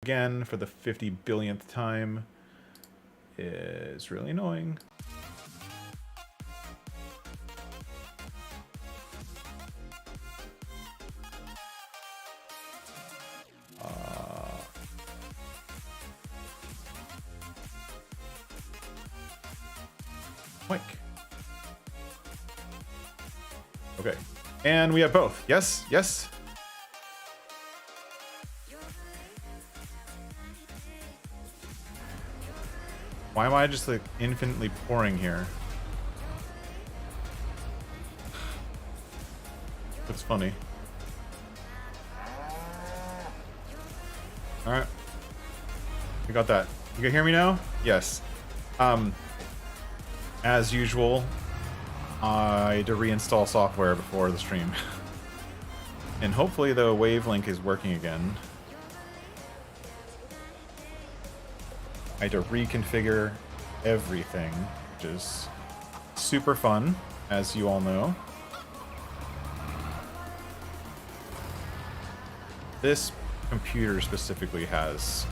again for the 50 billionth time is really annoying. Mike. Okay. And we have both. Yes, yes. Why am I just like infinitely pouring here? That's funny. Alright. We got that. You can hear me now? Yes. As usual, I had to reinstall software before the stream. And hopefully the Wavelink is working again. I had to reconfigure everything, which is super fun, as you all know. This computer specifically has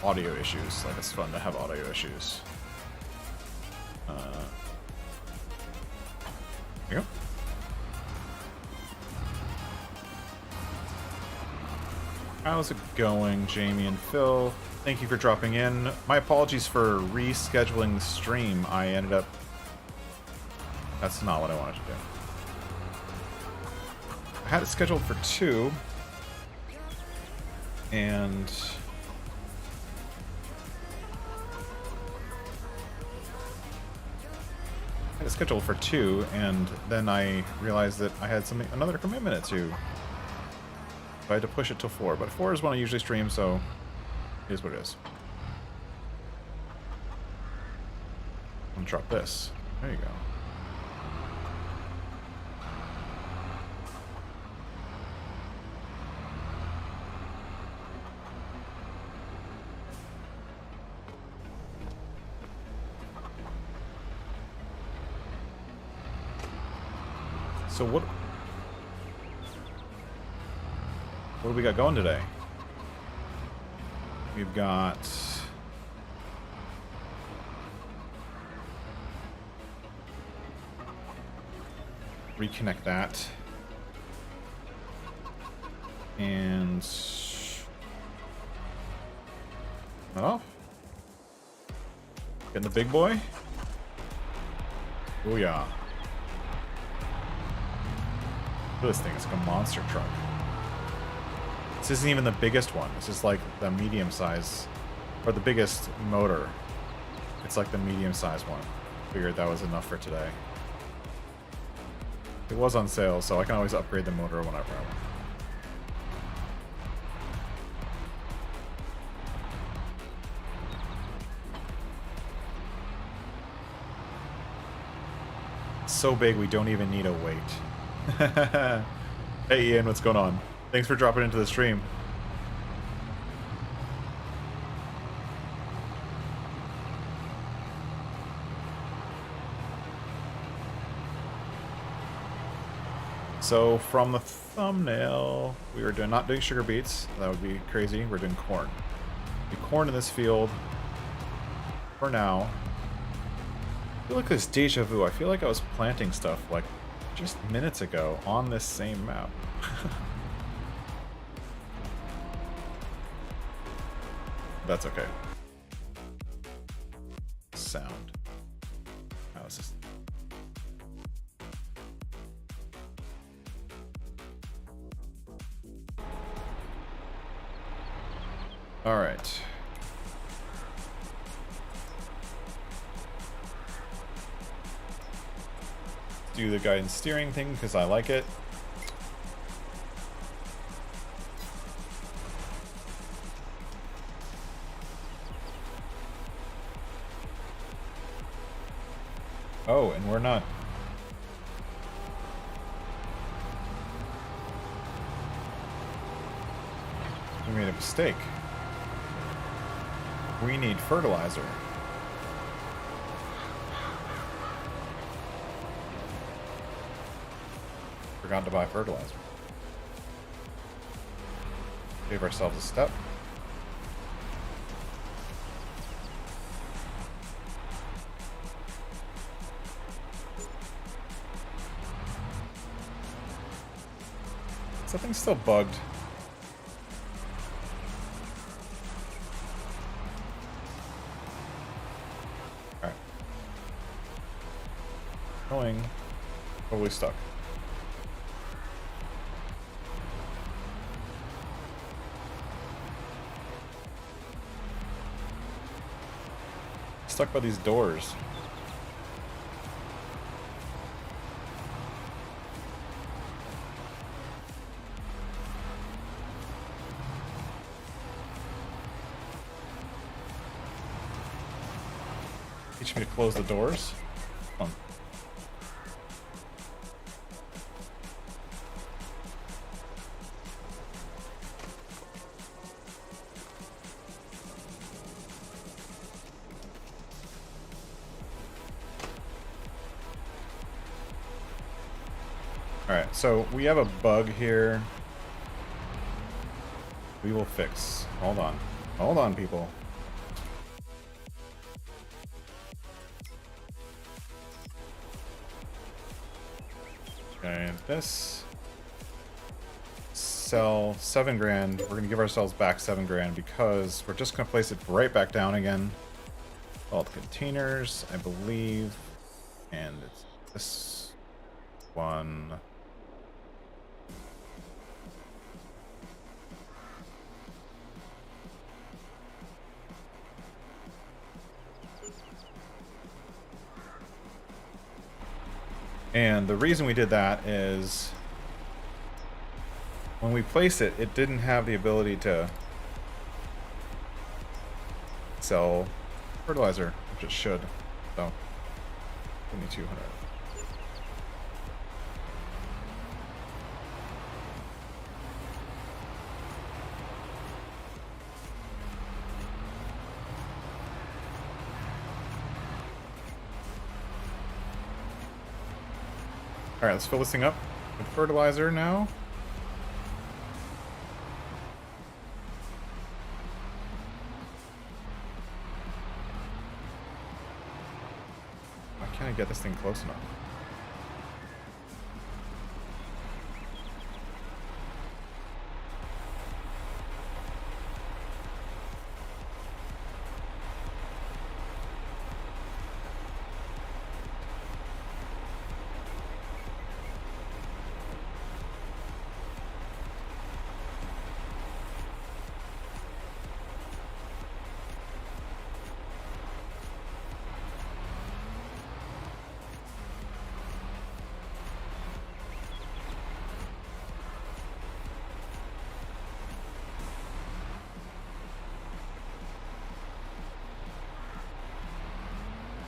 audio issues. Like, it's fun to have audio issues. There you go. How's it going, Jamie and Phil? Thank you for dropping in. My apologies for rescheduling the stream. I ended up... That's not what I wanted to do. I had it scheduled for 2. And... I had it scheduled for 2, and then I realized that I had another commitment at 2. So I had to push it till 4. But 4 is when I usually stream, so... It is what it is. I'm gonna drop this. There you go. So what do we got going today? We've got reconnect that and oh, getting the big boy. Oh yeah. This thing is like a monster truck. This isn't even the biggest one. This is like the medium size, or the biggest motor. It's like the medium size one. Figured that was enough for today. It was on sale, so I can always upgrade the motor whenever I want. So big we don't even need a weight. Hey Ian, what's going on? Thanks for dropping into the stream. So from the thumbnail, we were not doing sugar beets. That would be crazy. We're doing corn. Corn in this field for now. I feel like this deja vu. I feel like I was planting stuff like just minutes ago on this same map. That's okay. Sound. How is this? All right. Do the guidance steering thing because I like it. Oh, and we're not. We made a mistake. We need fertilizer. Forgot to buy fertilizer. Save ourselves a step. Something's still bugged. Alright. Going. Totally stuck. Stuck by these doors. Teach me to close the doors. Come on. Alright, so we have a bug here. We will fix. Hold on. Hold on, people. Okay, this. Sell 7 grand. We're going to give ourselves back 7 grand because we're just going to place it right back down again. All the containers, I believe. And it's this one. And the reason we did that is when we placed it, it didn't have the ability to sell fertilizer, which it should. So, 2200. Alright, let's fill this thing up with fertilizer now. Why can't I get this thing close enough?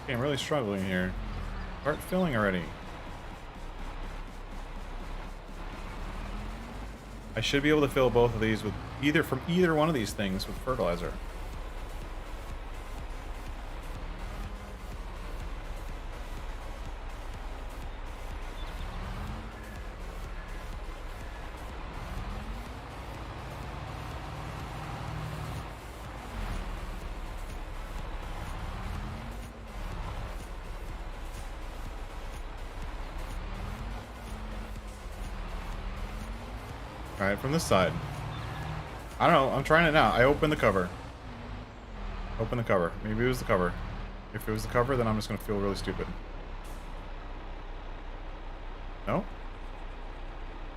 Okay, I'm really struggling here. Start filling already. I should be able to fill both of these with from either one of these things with fertilizer. Alright, from this side. I don't know, I'm trying it now. I opened the cover. Open the cover. Maybe it was the cover. If it was the cover, then I'm just gonna feel really stupid. No?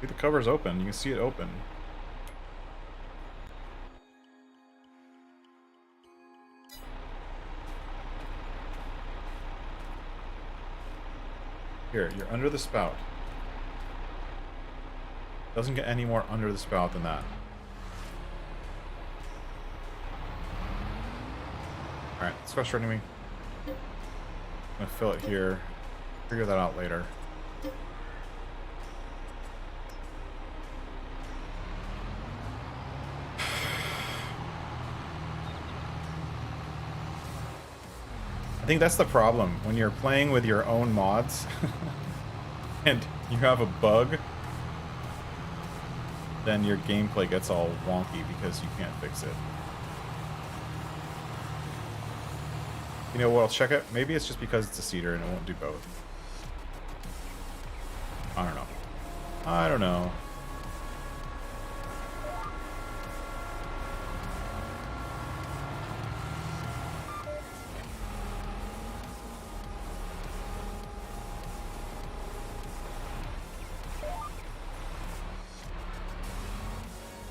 See, the cover's open. You can see it open. Here, you're under the spout. Doesn't get any more under the spout than that. Alright, it's frustrating me. I'm gonna fill it here. Figure that out later. I think that's the problem when you're playing with your own mods and you have a bug. then your gameplay gets all wonky because you can't fix it. You know what, I'll check it. Maybe it's just because it's a seeder and it won't do both. I don't know. I don't know.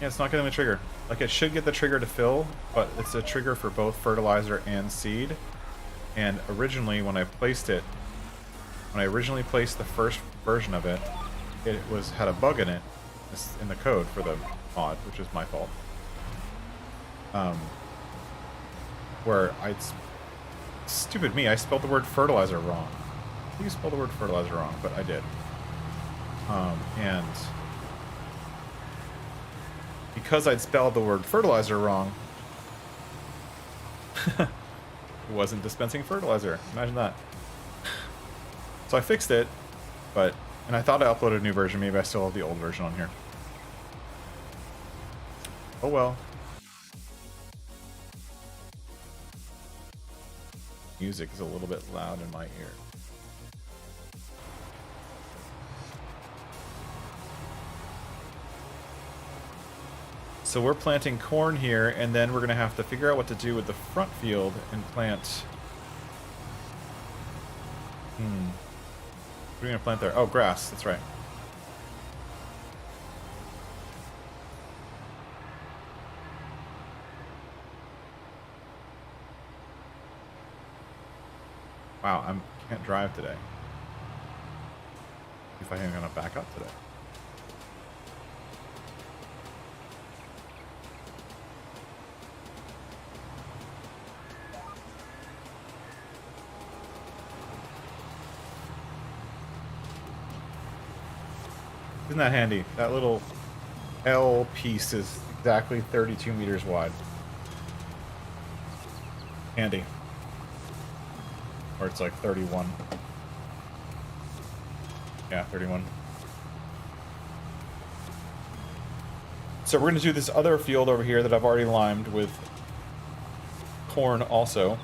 Yeah, it's not getting the trigger. Like, it should get the trigger to fill, but it's a trigger for both fertilizer and seed. And originally, when I originally placed the first version of it, it had a bug in it, in the code for the mod, which is my fault. Where stupid me, I spelled the word fertilizer wrong. I think you spelled the word fertilizer wrong, but I did. And because I'd spelled the word fertilizer wrong, it wasn't dispensing fertilizer. Imagine that. So I fixed it, and I thought I uploaded a new version. Maybe I still have the old version on here. Oh well. Music is a little bit loud in my ear. So we're planting corn here, and then we're going to have to figure out what to do with the front field and plant... What are we going to plant there? Oh, grass. That's right. Wow, I can't drive today. If I am going to back up today. Isn't that handy? That little L piece is exactly 32 meters wide. Handy. Or it's like 31. Yeah, 31. So we're going to do this other field over here that I've already limed with corn also.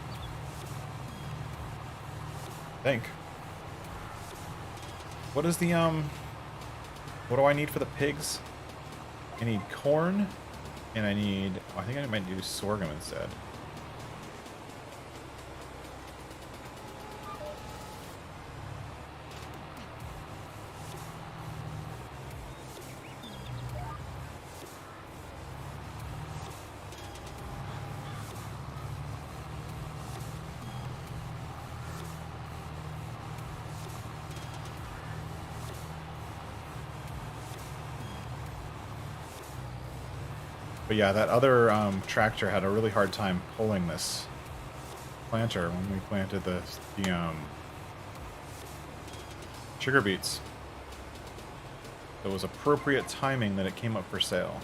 I think. What is the, what do I need for the pigs? I need corn, and I need... Oh, I think I might do sorghum instead. But yeah, that other tractor had a really hard time pulling this planter when we planted the sugar beets. It was appropriate timing that it came up for sale.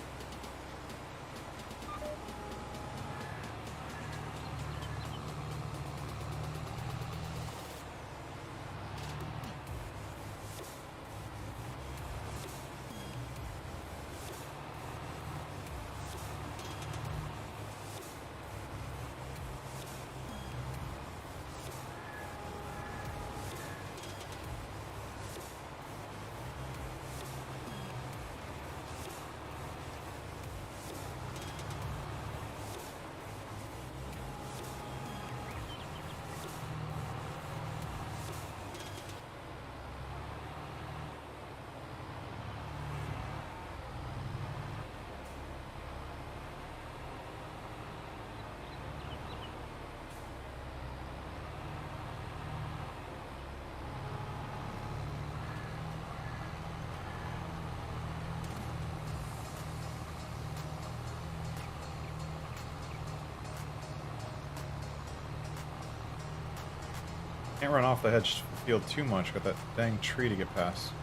Can't run off the hedge field too much. Got that dang tree to get past.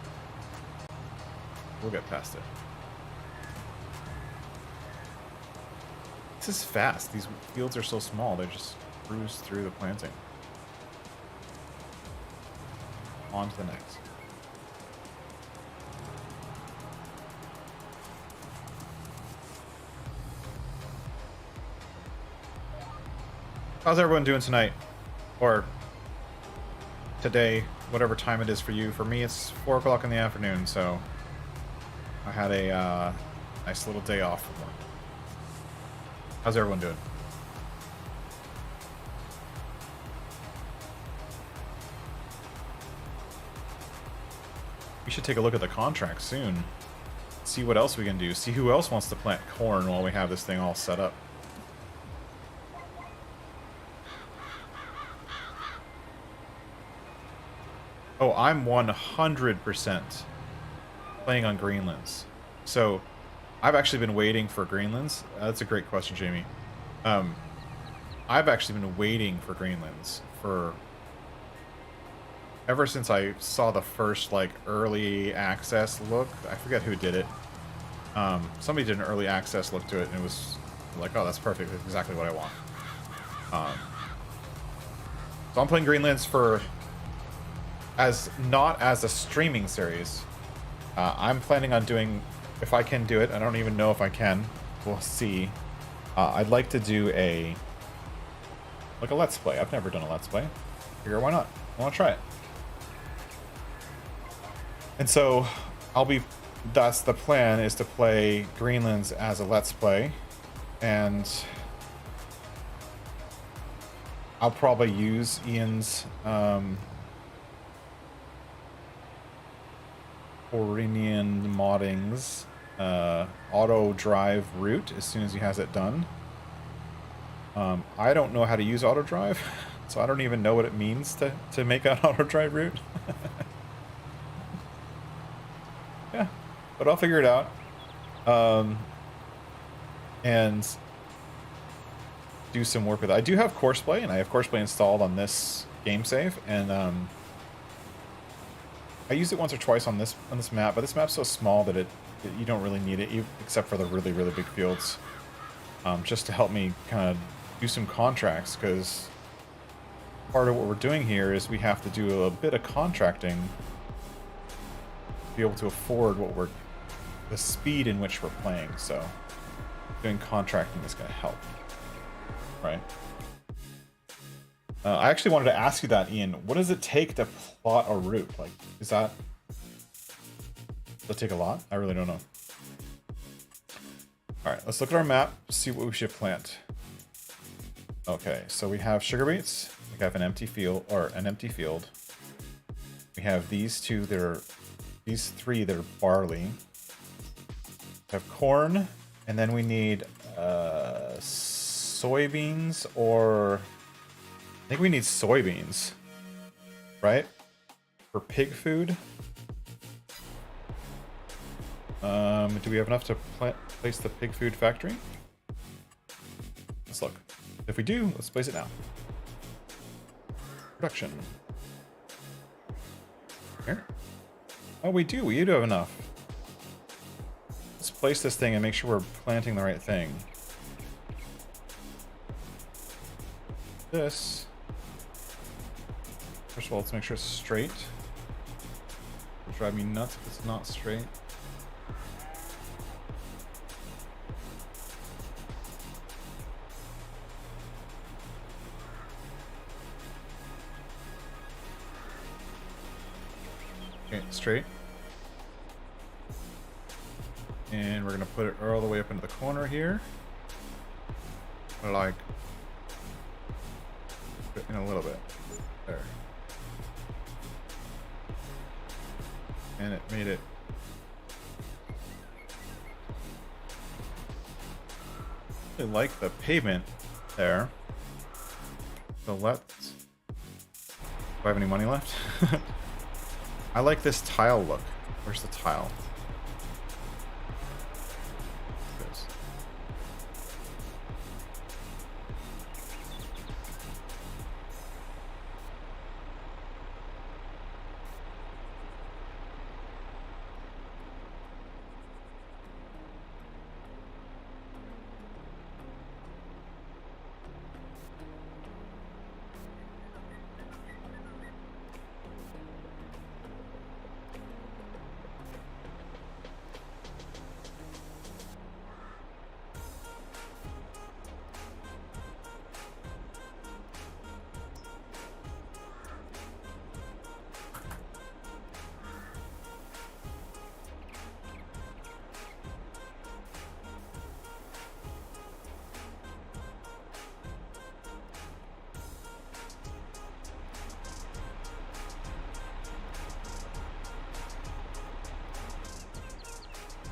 We'll get past it. This is fast. These fields are so small. They just cruise through the planting. On to the next. How's everyone doing tonight? Or today, whatever time it is for you. For me, it's 4 o'clock in the afternoon, so I had a nice little day off from work. How's everyone doing? We should take a look at the contract soon. See what else we can do. See who else wants to plant corn while we have this thing all set up. Oh, I'm 100% playing on Greenlands. So, I've actually been waiting for Greenlands. That's a great question, Jamie. I've actually been waiting for Greenlands for ever since I saw the first, like, early access look. I forget who did it. Somebody did an early access look to it, and it was like, oh, that's perfect. That's exactly what I want. So I'm playing Greenlands for... not as a streaming series. I'm planning on doing... If I can do it, I don't even know if I can. We'll see. I'd like to do a... like a Let's Play. I've never done a Let's Play. Figure, why not? I want to try it. And so, that's the plan, is to play Greenlands as a Let's Play. And I'll probably use Ian's Orinian modding's auto drive route as soon as he has it done. I don't know how to use auto drive, so I don't even know what it means to make an auto drive route. Yeah, but I'll figure it out. And do some work with it. I do have Courseplay, and I have Courseplay installed on this game save, and I used it once or twice on this map, but this map's so small that you don't really need it, except for the really, really big fields. Just to help me kind of do some contracts, because part of what we're doing here is we have to do a bit of contracting to be able to afford the speed in which we're playing. So doing contracting is going to help, right? I actually wanted to ask you that, Ian. What does it take to plot a route? Like, does that take a lot? I really don't know. All right, let's look at our map, see what we should plant. Okay, so we have sugar beets. We have an empty field, We have these three that are barley. We have corn, and then we need soybeans, or I think we need soybeans, right? For pig food. Do we have enough to place the pig food factory? Let's look. If we do, let's place it now. Production. Here. Oh, we do have enough. Let's place this thing and make sure we're planting the right thing. This. First of all, let's make sure it's straight. It'll drive me nuts if it's not straight. Okay, straight. And we're gonna put it all the way up into the corner here. Like, in a little bit. There. And it made it. I really like the pavement there. So let's... Do I have any money left? I like this tile look. Where's the tile? This.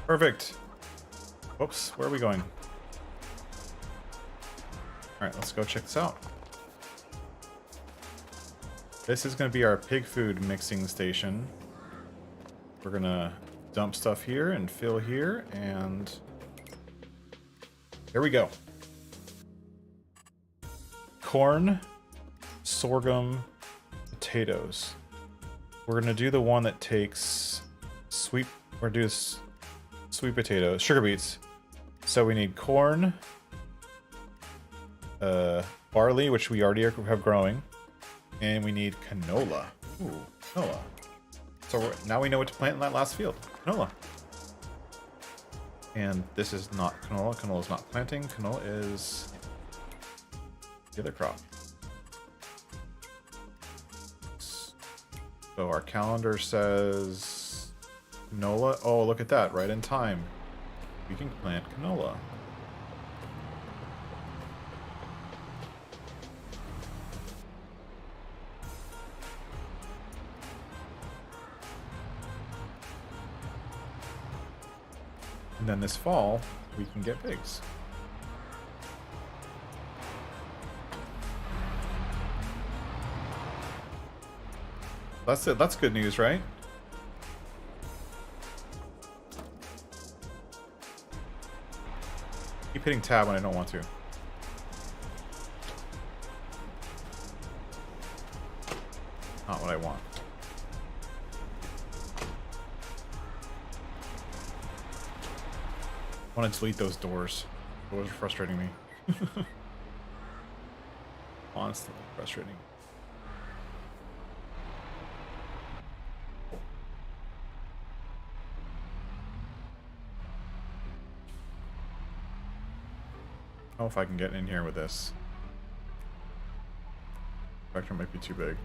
Perfect. Whoops, where are we going? Alright, let's go check this out. This is going to be our pig food mixing station. We're going to dump stuff here and fill here, and here we go. Corn, sorghum, potatoes. We're going to do the one that takes sweet potatoes, sugar beets. So we need corn, barley, which we already have growing, and we need canola. Ooh, canola. So now we know what to plant in that last field. Canola. And this is not canola. Canola is not planting. Canola is the other crop. So our calendar says canola. Oh, look at that. Right in time. We can plant canola. And then this fall, we can get pigs. That's it. That's good news, right? Keep hitting tab when I don't want to. Not what I want. I want to delete those doors. Doors are frustrating me. Honestly, frustrating. I don't know if I can get in here with this. Spectrum might be too big.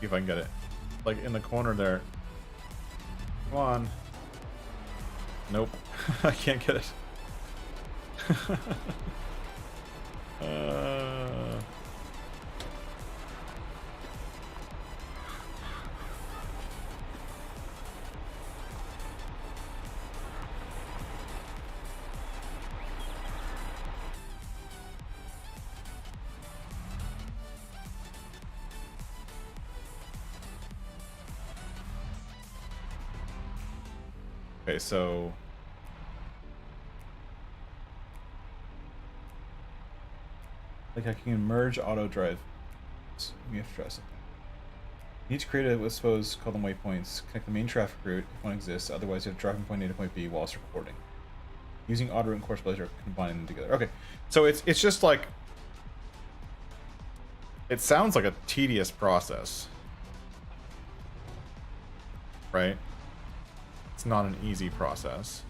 See if I can get it. Like in the corner there. Come on. Nope. I can't get it. Okay, so like I can merge auto drive. We have to try something. You need to create a, let's suppose, call them waypoints. Connect the main traffic route if one exists. Otherwise, you have to drive from point A to point B whilst recording. Using auto route and course pleasure, combining them together. Okay, so it's just like it sounds like a tedious process, right? It's not an easy process.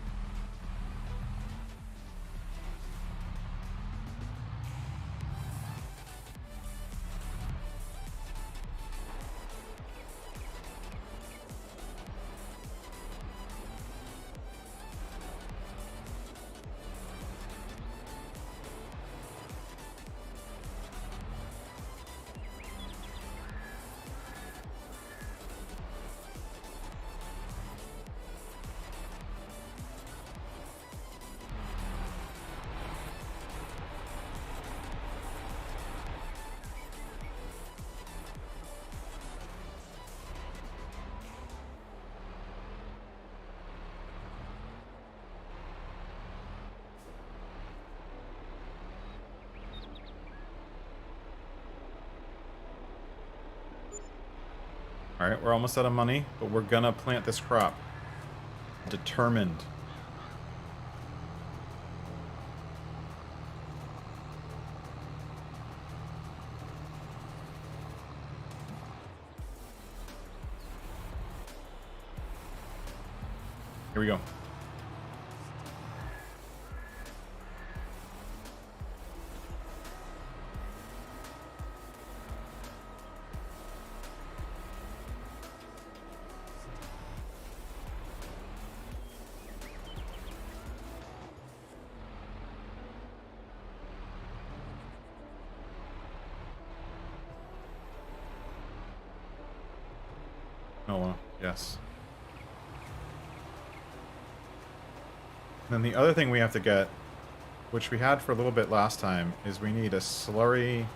Alright, we're almost out of money, but we're gonna plant this crop. Determined. Here we go. Oh, yes. And then the other thing we have to get, which we had for a little bit last time, is we need a slurry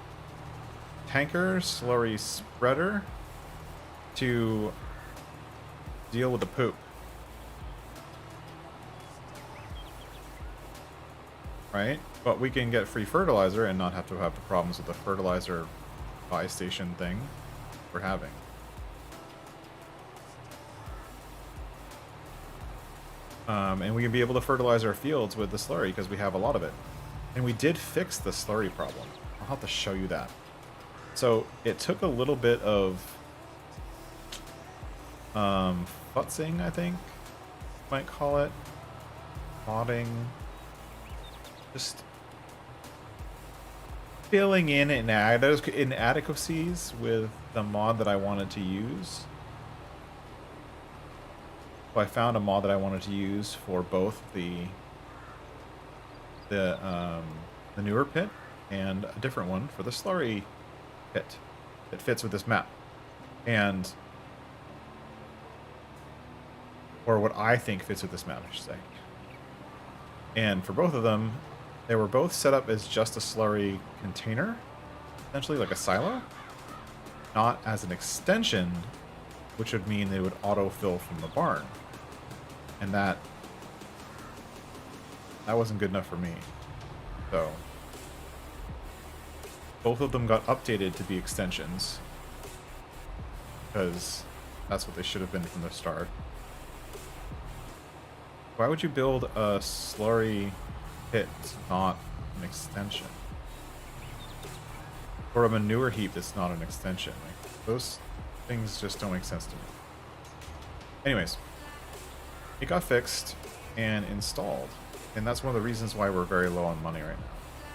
tanker, slurry spreader to deal with the poop. Right? But we can get free fertilizer and not have to have the problems with the fertilizer buy station thing we're having. And we can be able to fertilize our fields with the slurry because we have a lot of it. And we did fix the slurry problem. I'll have to show you that. So it took a little bit of futzing, I think you might call it. Modding. Just filling in inadequacies with the mod that I wanted to use. So I found a mod that I wanted to use for both the manure pit and a different one for the slurry pit that fits with this map. And or what I think fits with this map, I should say. And for both of them, they were both set up as just a slurry container, essentially like a silo, not as an extension, which would mean they would autofill from the barn. And that wasn't good enough for me. So both of them got updated to be extensions because that's what they should have been from the start. Why would you build a slurry pit, not an extension? Or a manure heap that's not an extension? Like, those things just don't make sense to me. Anyways, it got fixed and installed. And that's one of the reasons why we're very low on money right now.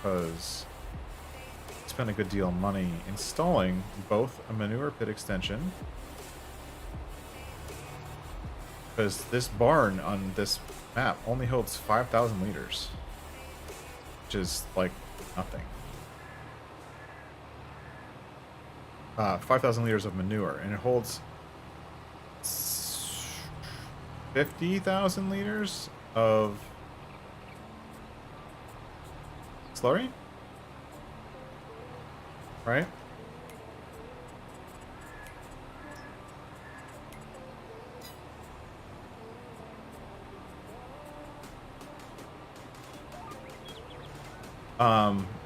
Because we spent a good deal of money installing both a manure pit extension. Because this barn on this map only holds 5,000 liters. Which is like nothing. 5,000 liters of manure. And it holds 50,000 liters of slurry? Right?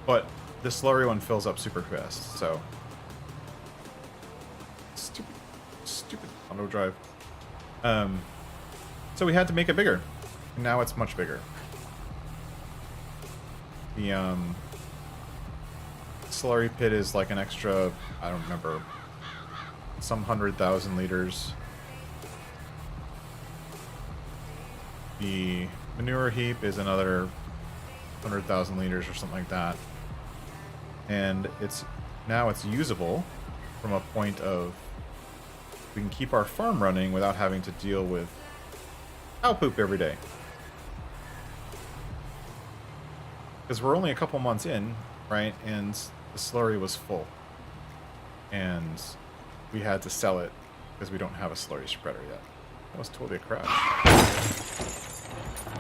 But the slurry one fills up super fast, so stupid auto drive. So we had to make it bigger. And now it's much bigger. The slurry pit is like an extra, I don't remember, some 100,000 liters. The manure heap is another 100,000 liters or something like that. And now it's usable from a point of we can keep our farm running without having to deal with cow poop every day. Because we're only a couple months in, right? And the slurry was full. And we had to sell it because we don't have a slurry spreader yet. That was totally a crash.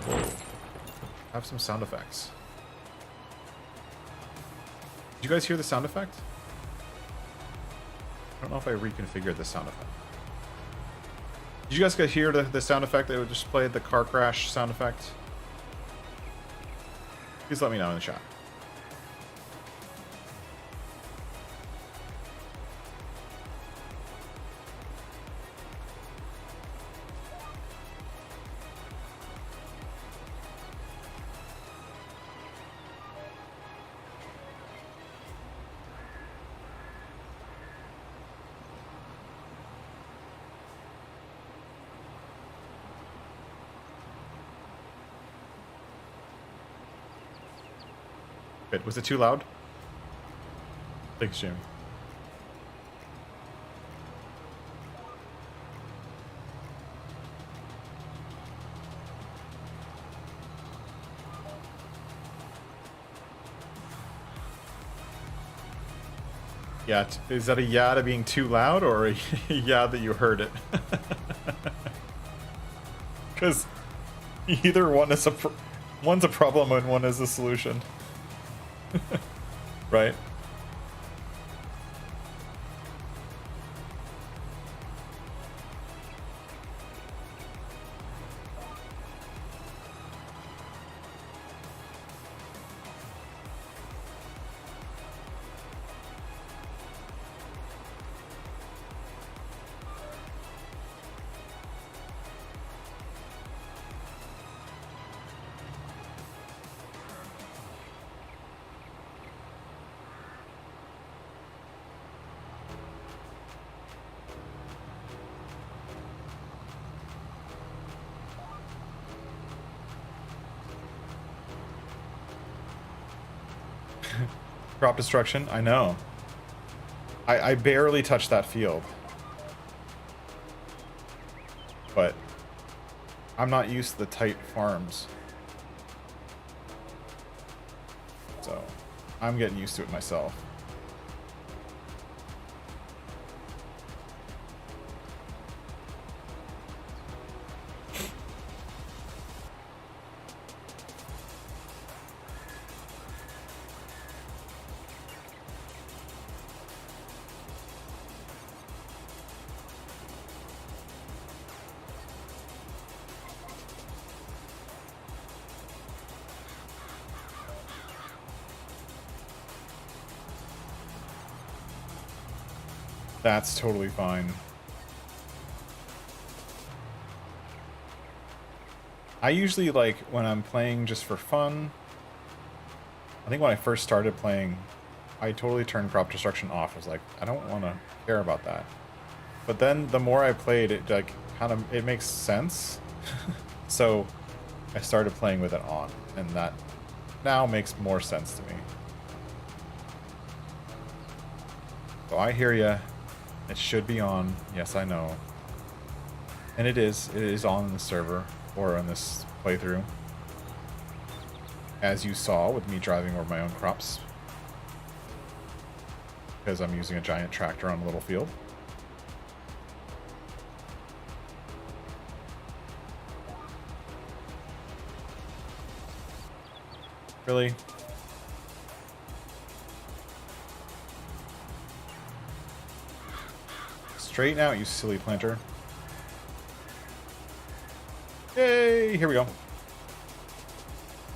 Whoa. Have some sound effects. Did you guys hear the sound effect? I don't know if I reconfigured the sound effect. Did you guys hear the sound effect that just played, the car crash sound effect? Please let me know in the chat. Good. Was it too loud? Thanks, Jamie. Yeah, is that a yeah to being too loud, or a yeah that you heard it? Because either one is one's a problem and one is a solution. Right? Crop destruction, I know. I barely touched that field. But I'm not used to the tight farms. So I'm getting used to it myself. That's totally fine. I usually, like, when I'm playing just for fun, I think when I first started playing, I totally turned crop destruction off. I was like, I don't want to care about that. But then the more I played, it like kind of, it makes sense. So I started playing with it on, and that now makes more sense to me. So I hear ya. It should be on. Yes, I know. And it is. It is on the server, or on this playthrough. As you saw with me driving over my own crops. Because I'm using a giant tractor on a little field. Really? Straighten out, you silly planter. Yay! Here we go.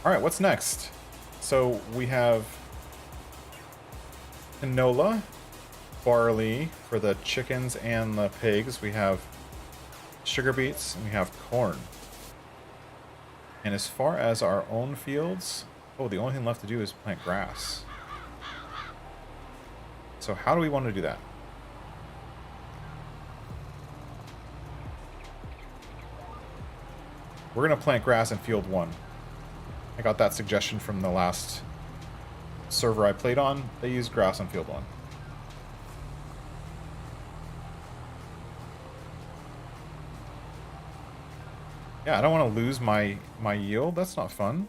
Alright, what's next? So we have canola, barley for the chickens and the pigs. We have sugar beets, and we have corn. And as far as our own fields, oh, the only thing left to do is plant grass. So how do we want to do that? We're going to plant grass in field 1. I got that suggestion from the last server I played on. They used grass on field 1. Yeah, I don't want to lose my yield. That's not fun.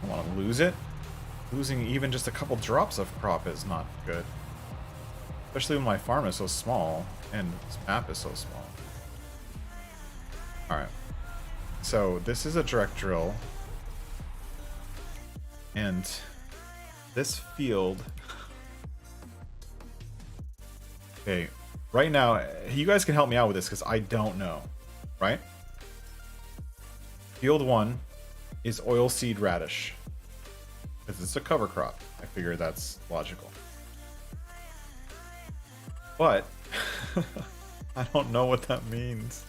I don't want to lose it. Losing even just a couple drops of crop is not good. Especially when my farm is so small and this map is so small. Alright. So this is a direct drill. And this field... Okay, right now, you guys can help me out with this because I don't know, right? Field 1 is oilseed radish. Because it's a cover crop. I figure that's logical. But I don't know what that means.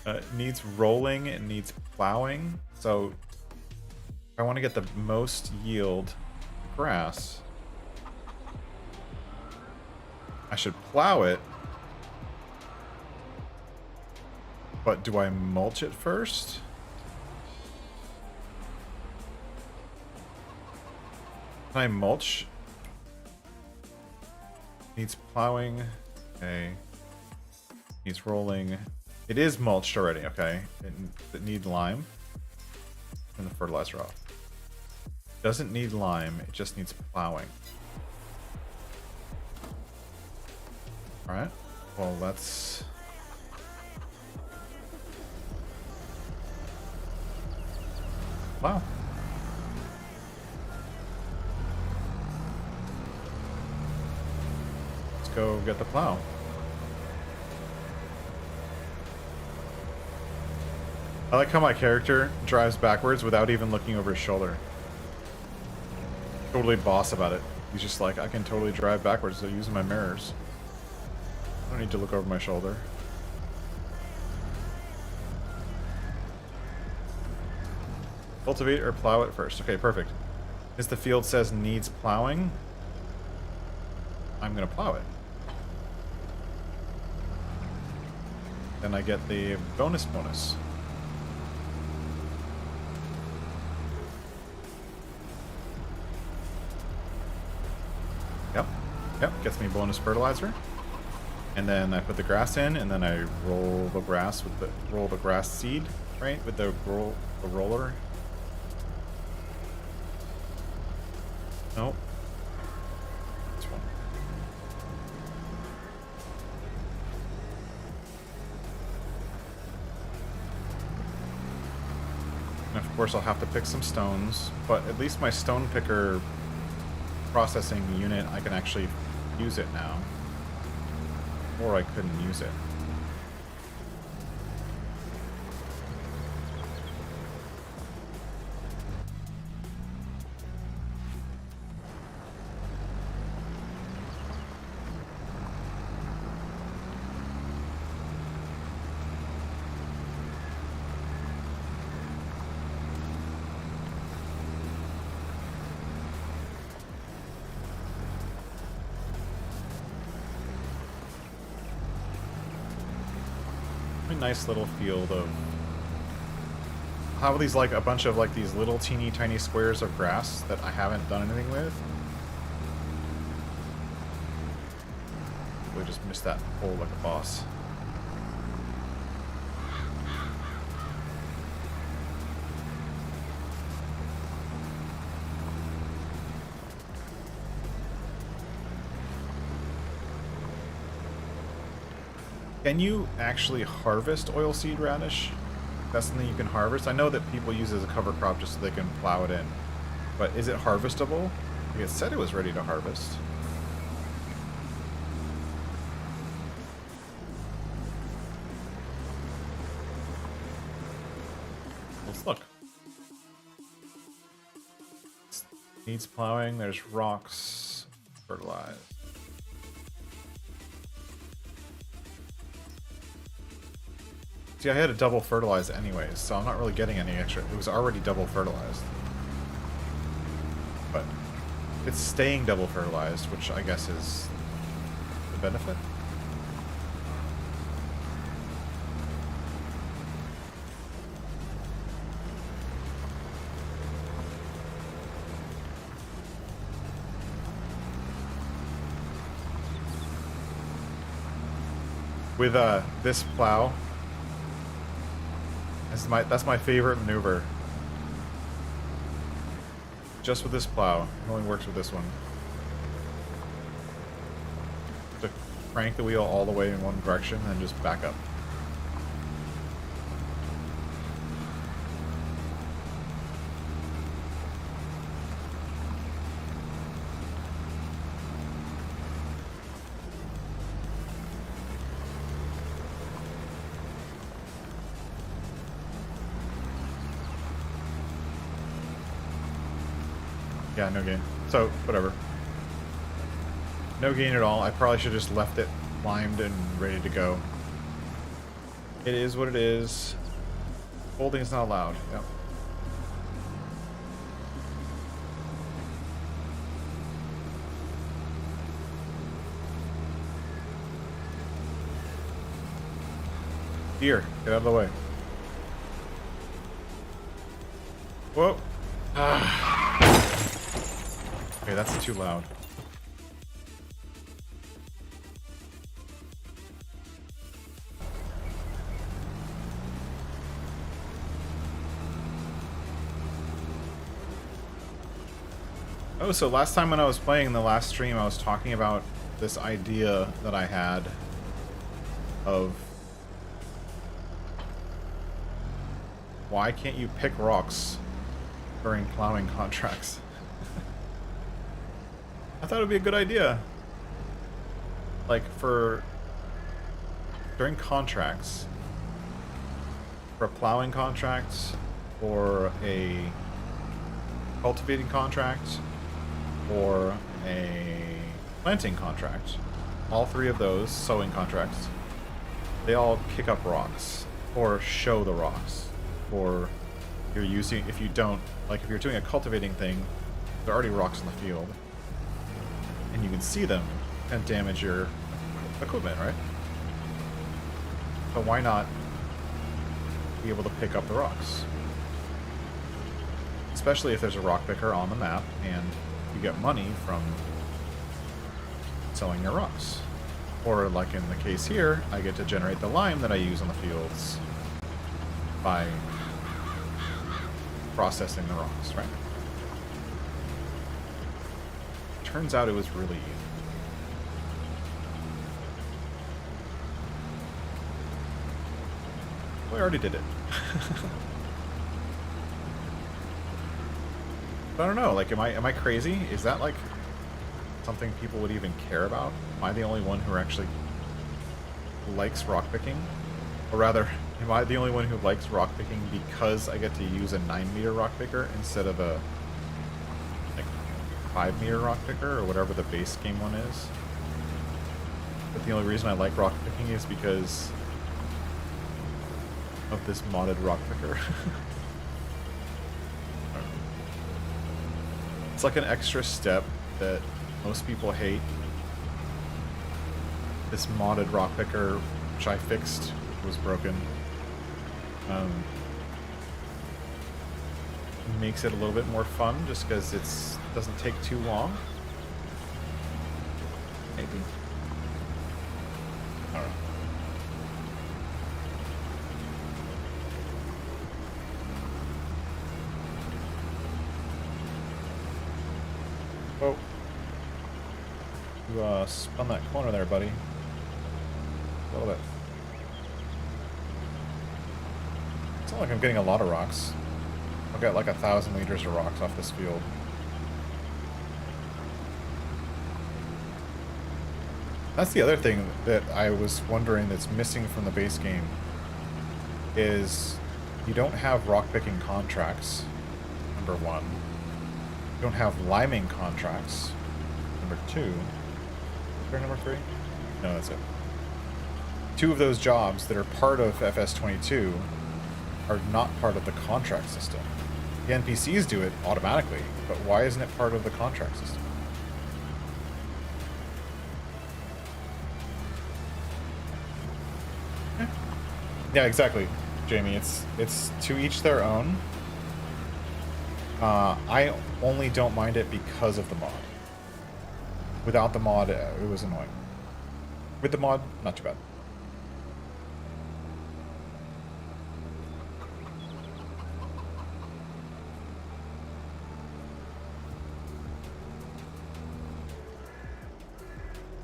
It needs rolling, it needs plowing. So if I want to get the most yield grass, I should plow it. But do I mulch it first? Can I mulch? Needs plowing. Okay. Needs rolling. It is mulched already, okay. It needs lime. Turn the fertilizer off. Doesn't need lime, it just needs plowing. Alright. Well, let's... plow. Let's go get the plow. I like how my character drives backwards without even looking over his shoulder. Totally boss about it. He's just like, I can totally drive backwards using my mirrors. I don't need to look over my shoulder. Cultivate or plow it first. Okay, perfect. As the field says needs plowing, I'm gonna plow it. Then I get the bonus. Yep, gets me bonus fertilizer. And then I put the grass in, and then I roll the grass with the grass seed, right? With the roller. Nope. This one. And of course I'll have to pick some stones, but at least my stone picker processing unit, I can actually use it now. Or I couldn't use it. Nice little field of... How are these like a bunch of like these little teeny tiny squares of grass that I haven't done anything with? We just missed that hole like a boss. Can you actually harvest oilseed radish? That's something you can harvest. I know that people use it as a cover crop just so they can plow it in. But is it harvestable? Like it said it was ready to harvest. Let's look. Needs plowing. There's rocks. Fertilized. See, I had to double fertilize anyways, so I'm not really getting any extra. It was already double fertilized. But it's staying double fertilized, which I guess is the benefit. With this plow, that's my favorite maneuver. Just with this plow. It only works with this one. To crank the wheel all the way in one direction and just back up. Yeah, no gain. So, whatever. No gain at all. I probably should have just left it limed and ready to go. It is what it is. Holding is not allowed. Yep. Deer, get out of the way. Whoa. Okay, that's too loud. Oh, so last time when I was playing the last stream, I was talking about this idea that I had of why can't you pick rocks during plowing contracts? I thought it would be a good idea. Like, during contracts, for a plowing contract, or a cultivating contract, or a planting contract, all three of those sowing contracts, they all kick up rocks, or show the rocks, or you're using, if you don't, like if you're doing a cultivating thing, there are already rocks in the field, and you can see them and damage your equipment, right? So why not be able to pick up the rocks? Especially if there's a rock picker on the map and you get money from selling your rocks. Or like in the case here, I get to generate the lime that I use on the fields by processing the rocks, right? Turns out it was really easy. Well, I already did it. But I don't know, like, am I crazy? Is that, like, something people would even care about? Am I the only one who actually likes rock picking? Or rather, am I the only one who likes rock picking because I get to use a 9-meter rock picker instead of a, like, 5-meter rock picker, or whatever the base game one is? But the only reason I like rock picking is because of this modded rock picker. It's like an extra step that most people hate. This modded rock picker, which I fixed, was broken. Makes it a little bit more fun just because it doesn't take too long. Maybe. I don't know. Oh. You spun that corner there, buddy. A little bit. It's not like I'm getting a lot of rocks. I'll get like 1,000 liters of rocks off this field. That's the other thing that I was wondering that's missing from the base game, is you don't have rock picking contracts, number one. You don't have liming contracts, number two. Is there number three? No, that's it. Two of those jobs that are part of FS22 are not part of the contract system. The NPCs do it automatically, but why isn't it part of the contract system? Yeah, exactly, Jamie. It's to each their own. I only don't mind it because of the mod. Without the mod, it was annoying. With the mod, not too bad.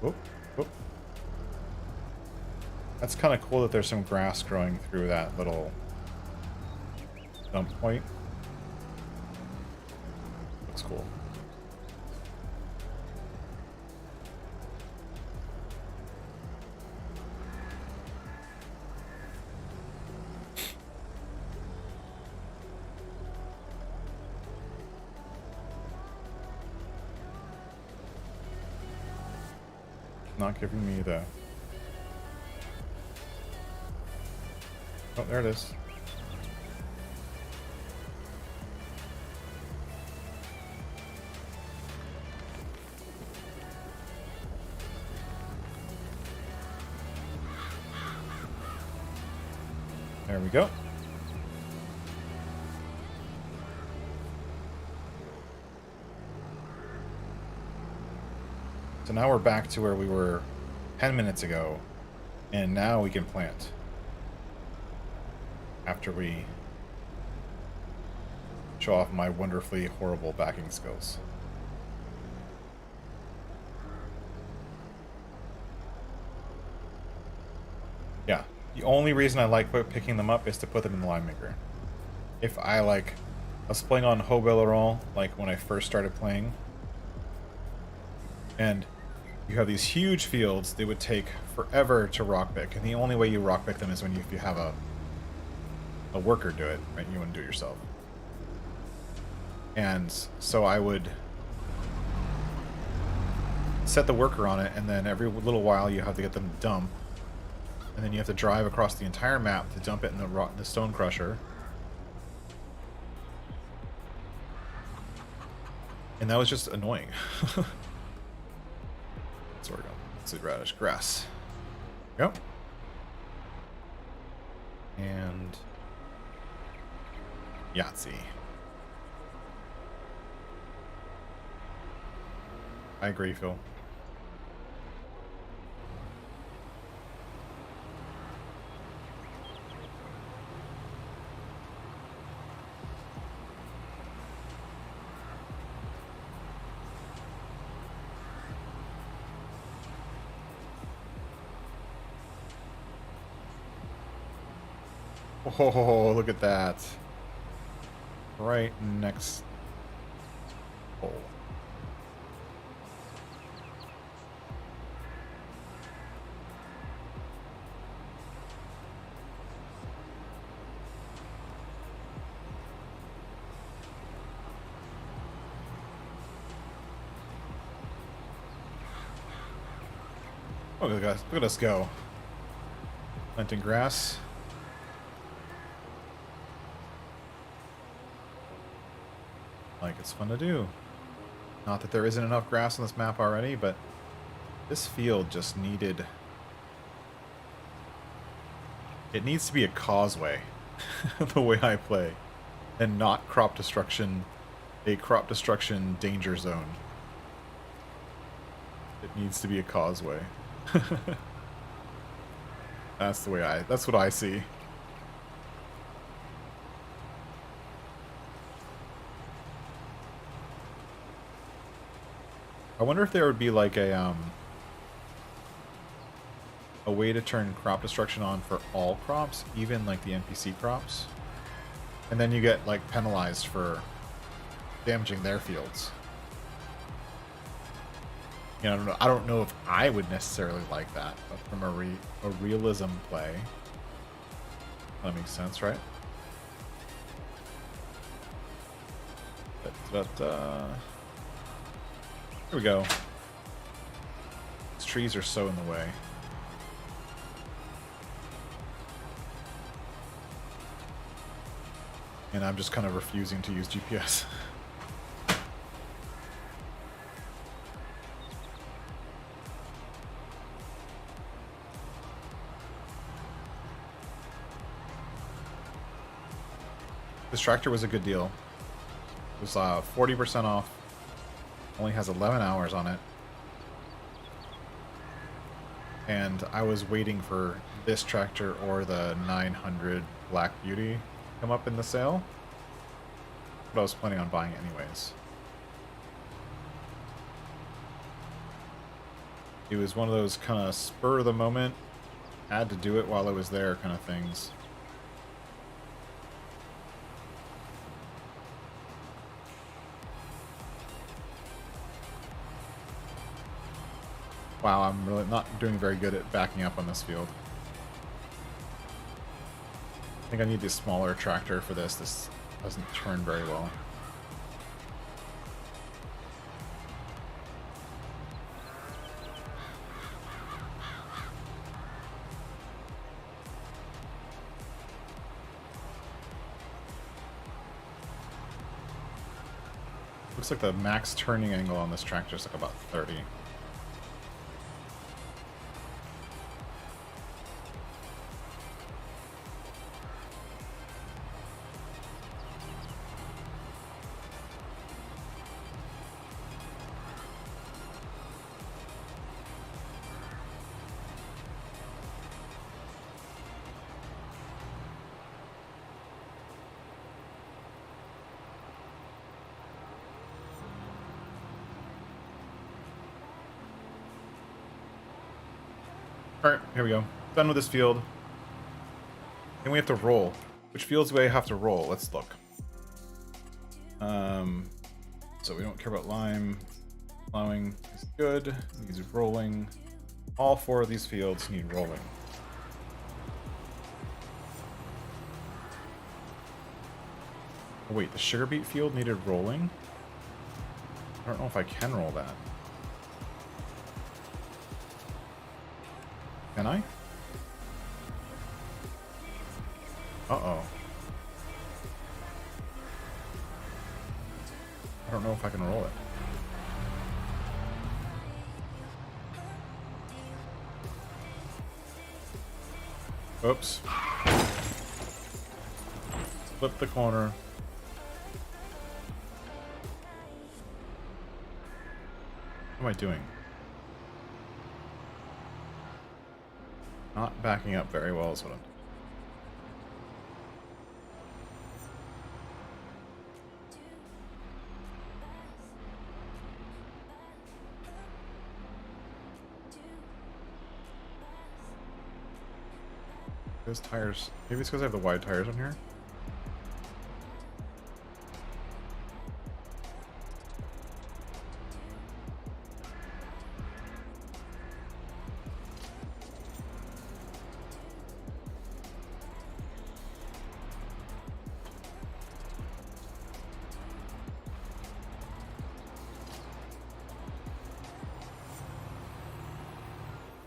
Whoop, whoop. That's kind of cool that there's some grass growing through that little dump point. Looks cool. Not giving me the... Oh, there it is. There we go. So now we're back to where we were 10 minutes ago, and now we can plant. After we show off my wonderfully horrible backing skills. The only reason I like picking them up is to put them in the line maker. If I was playing on Hobelaron, like when I first started playing, and you have these huge fields, they would take forever to rock pick, and the only way you rock pick them is when if you have a worker do it, right? You wouldn't do it yourself. And so I would set the worker on it, and then every little while you have to get them to dump, and then you have to drive across the entire map to dump it in the stone crusher. And that was just annoying. That's where we're going. Seed radish, grass. Yep. And Yahtzee. I agree, Phil. Oh, look at that. Right next hole. Oh, look at us go. Planting grass. Like, it's fun to do. Not that there isn't enough grass on this map already, but this field just needed... It needs to be a causeway, the way I play, and not crop destruction, a crop destruction danger zone. It needs to be a causeway. That's what I see. I wonder if there would be like a way to turn crop destruction on for all crops, even like the NPC crops. And then you get like penalized for damaging their fields. You know, I don't know if I would necessarily like that, but from a realism play, that makes sense, right? But here we go. These trees are so in the way. And I'm just kind of refusing to use GPS. This tractor was a good deal. It was 40% off. Only has 11 hours on it. And I was waiting for this tractor or the 900 Black Beauty to come up in the sale. But I was planning on buying it anyways. It was one of those kind of spur of the moment, had to do it while I was there kind of things. Wow, I'm really not doing very good at backing up on this field. I think I need the smaller tractor for this. This doesn't turn very well. Looks like the max turning angle on this tractor is like about 30. Alright, here we go. Done with this field. And we have to roll. Which fields do we have to roll? Let's look. So we don't care about lime. Plowing is good. Needs rolling. All 4 of these fields need rolling. Oh, wait, the sugar beet field needed rolling? I don't know if I can roll that. Can I? Uh-oh. I don't know if I can roll it. Oops. Flip the corner. What am I doing? Not backing up very well is what I'm doing. Those tires. Maybe it's because I have the wide tires on here.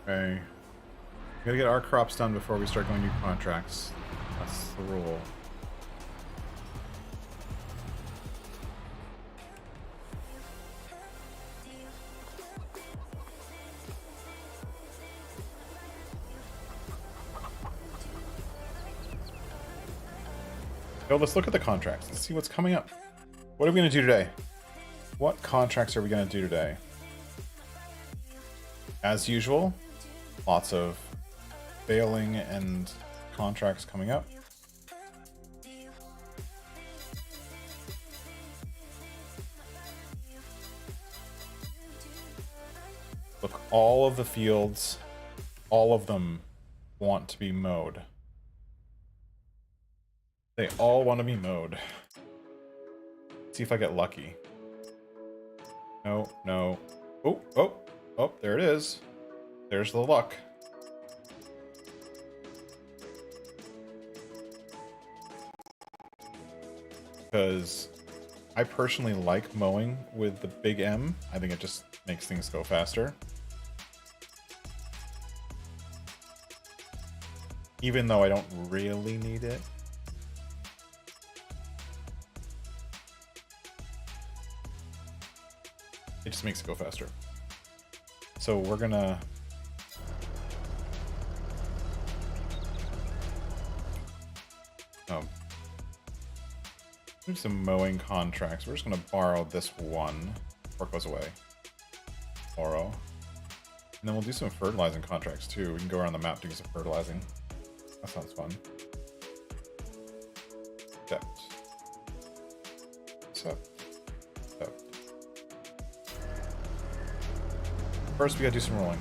Okay. We gotta get our crops done before we start going to contracts. That's the rule. So let's look at the contracts. Let's see what's coming up. What are we gonna do today? What contracts are we gonna do today? As usual, lots of failing and contracts coming up. Look, all of the fields, all of them want to be mowed. They all want to be mowed. See if I get lucky. No, no. Oh, oh, oh, there it is. There's the luck. Because I personally like mowing with the big M. I think it just makes things go faster. Even though I don't really need it. It just makes it go faster. So we're gonna... do some mowing contracts. We're just gonna borrow this one before it goes away. Borrow. And then we'll do some fertilizing contracts too. We can go around the map to do some fertilizing. That sounds fun. Accept. Accept. Accept. First, we gotta do some rolling.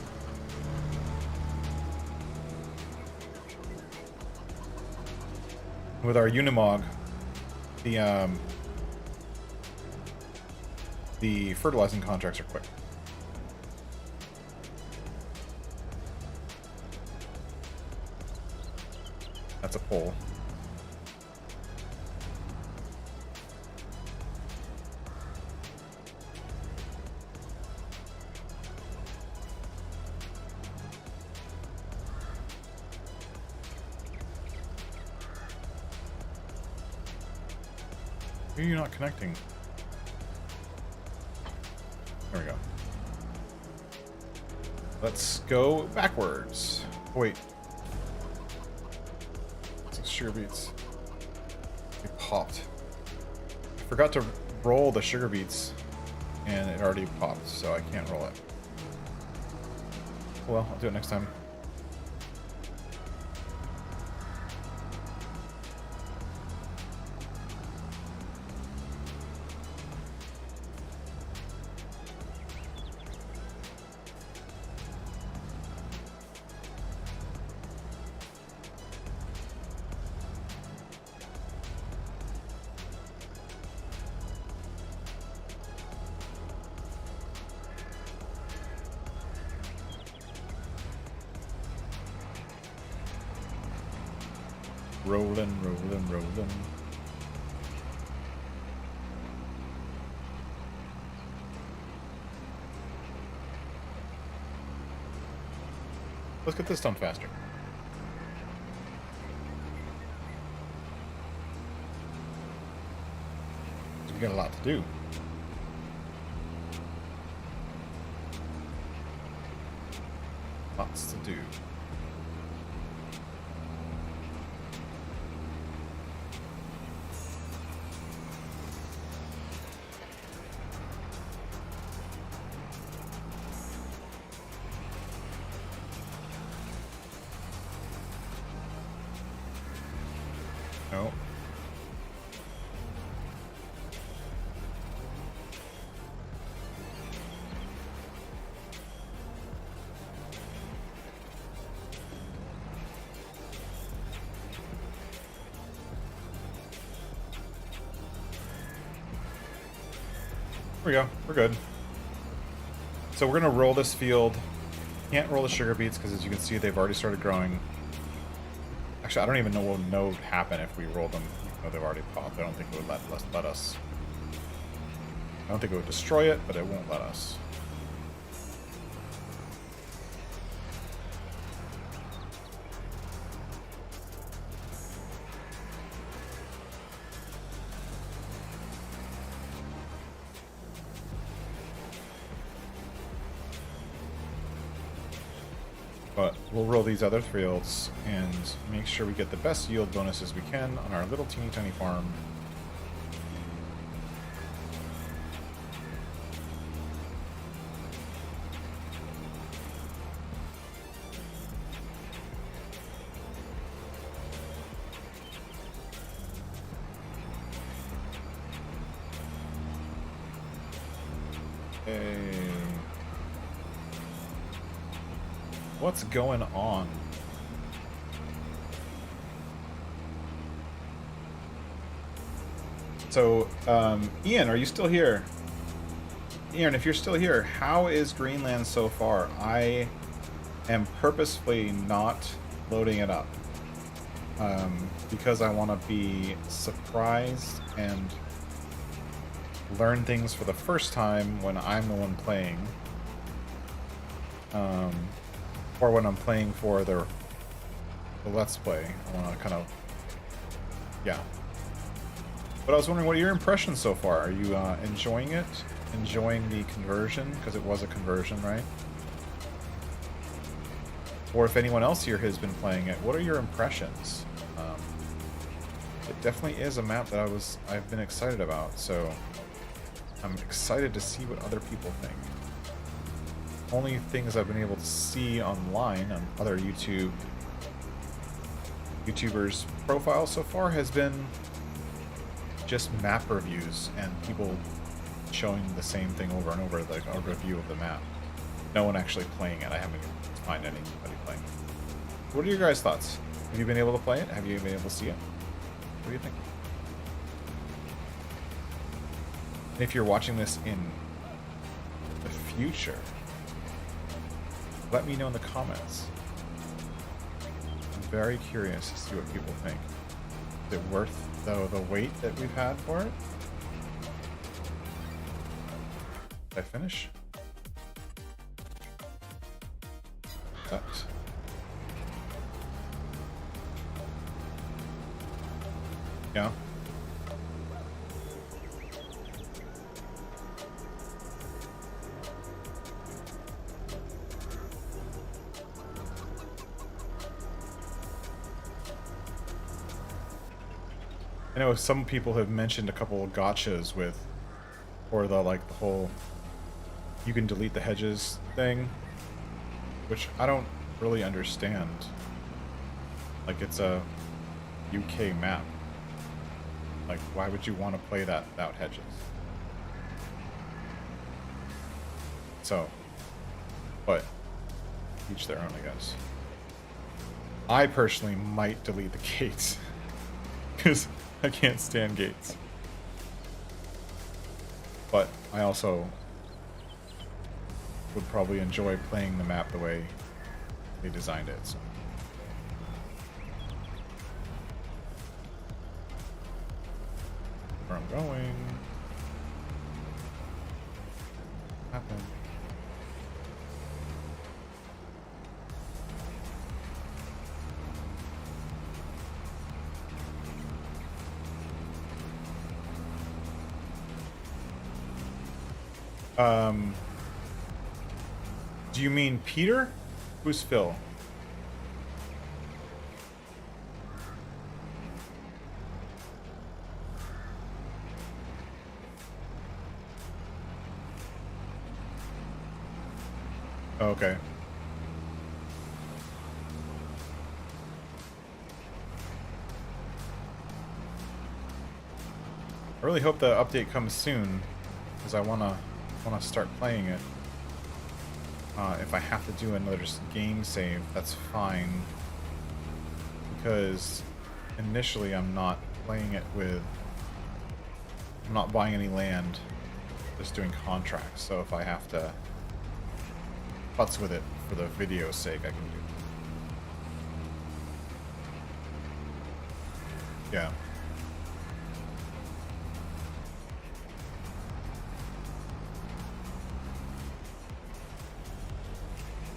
With our Unimog, the fertilizing contracts are quick. That's a pull. Why are you not connecting? There we go. Let's go backwards. Oh, wait. It's sugar beets. They popped. I forgot to roll the sugar beets, and it already popped, so I can't roll it. Well, I'll do it next time. Rolling, rolling, rolling. Let's get this done faster. We got a lot to do. Lots to do. No. There we go. We're good. So we're going to roll this field. Can't roll the sugar beets because, as you can see, they've already started growing. Actually, I don't even know what would happen if we rolled them. Even though they've already popped. I don't think it would let us. I don't think it would destroy it, but it won't let us. But we'll roll these other fields and make sure we get the best yield bonuses we can on our little teeny tiny farm. Hey. What's going on? So, Ian, are you still here? Ian, if you're still here, how is Greenland so far? I am purposefully not loading it up. Because I want to be surprised and learn things for the first time when I'm the one playing. Or when I'm playing for the Let's Play. I want to kind of... Yeah. But I was wondering, what are your impressions so far? Are you enjoying it? Enjoying the conversion? Because it was a conversion, right? Or if anyone else here has been playing it, what are your impressions? It definitely is a map that I've been excited about, so I'm excited to see what other people think. Only things I've been able to see online on other YouTubers' profiles so far has been just map reviews and people showing the same thing over and over, like a review of the map. No one actually playing it. I haven't even find anybody playing it. What are your guys' thoughts? Have you been able to play it? Have you been able to see it? What do you think? And if you're watching this in the future, let me know in the comments. I'm very curious to see what people think. Is it worth the wait that we've had for it? Did I finish? That. Yeah. I know some people have mentioned a couple of gotchas with, or the whole you can delete the hedges thing, which I don't really understand. Like, it's a UK map. Like, why would you want to play that without hedges? So, but each their own, I guess. I personally might delete the gates because I can't stand gates. But I also would probably enjoy playing the map the way they designed it. So. Where I'm going. Happen. Do you mean Peter? Who's Phil? Oh, okay. I really hope the update comes soon, because I wanna start playing it. If I have to do another game save, that's fine. Because initially I'm not playing it with... I'm not buying any land, just doing contracts. So if I have to putz with it for the video's sake, I can do it. Yeah.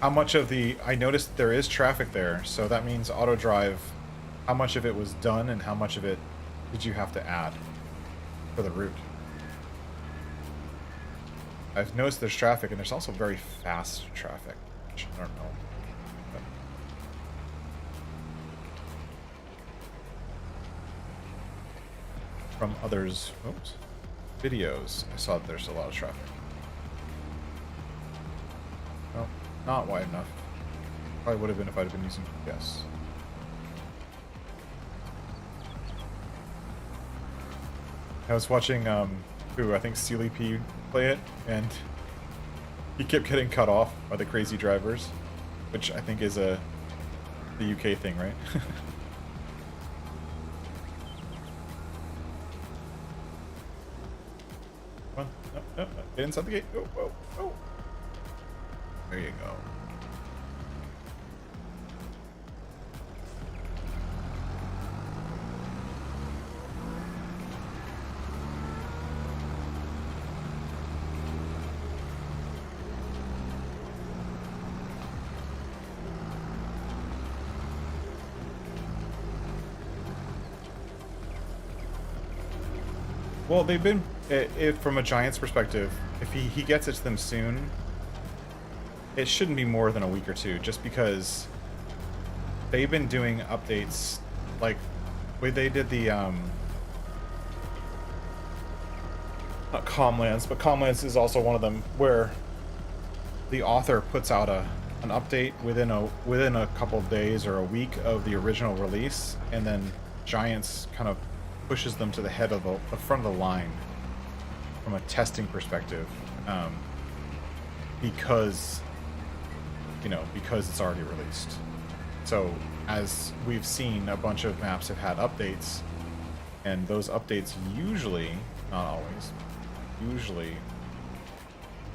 How much of the... I noticed there is traffic there, so that means auto drive. How much of it was done and how much of it did you have to add for the route? I've noticed there's traffic, and there's also very fast traffic, which I don't know. But... from others' videos, I saw that there's a lot of traffic. Oh. Not wide enough. Probably would have been if I'd have been using GPS. I was watching, I think Sealy P play it, and he kept getting cut off by the crazy drivers, which I think is the UK thing, right? Come on, no, get inside the gate. Oh, whoa, oh. There you go. Well, they've been, from a Giants perspective, if he gets it to them soon, it shouldn't be more than a week or two, just because they've been doing updates, like, when they did the, not Comlands, but Comlands is also one of them, where the author puts out an update within a couple of days or a week of the original release, and then Giants kind of pushes them to the head of the front of the line from a testing perspective, because it's already released. So as we've seen, a bunch of maps have had updates, and those updates usually, not always, usually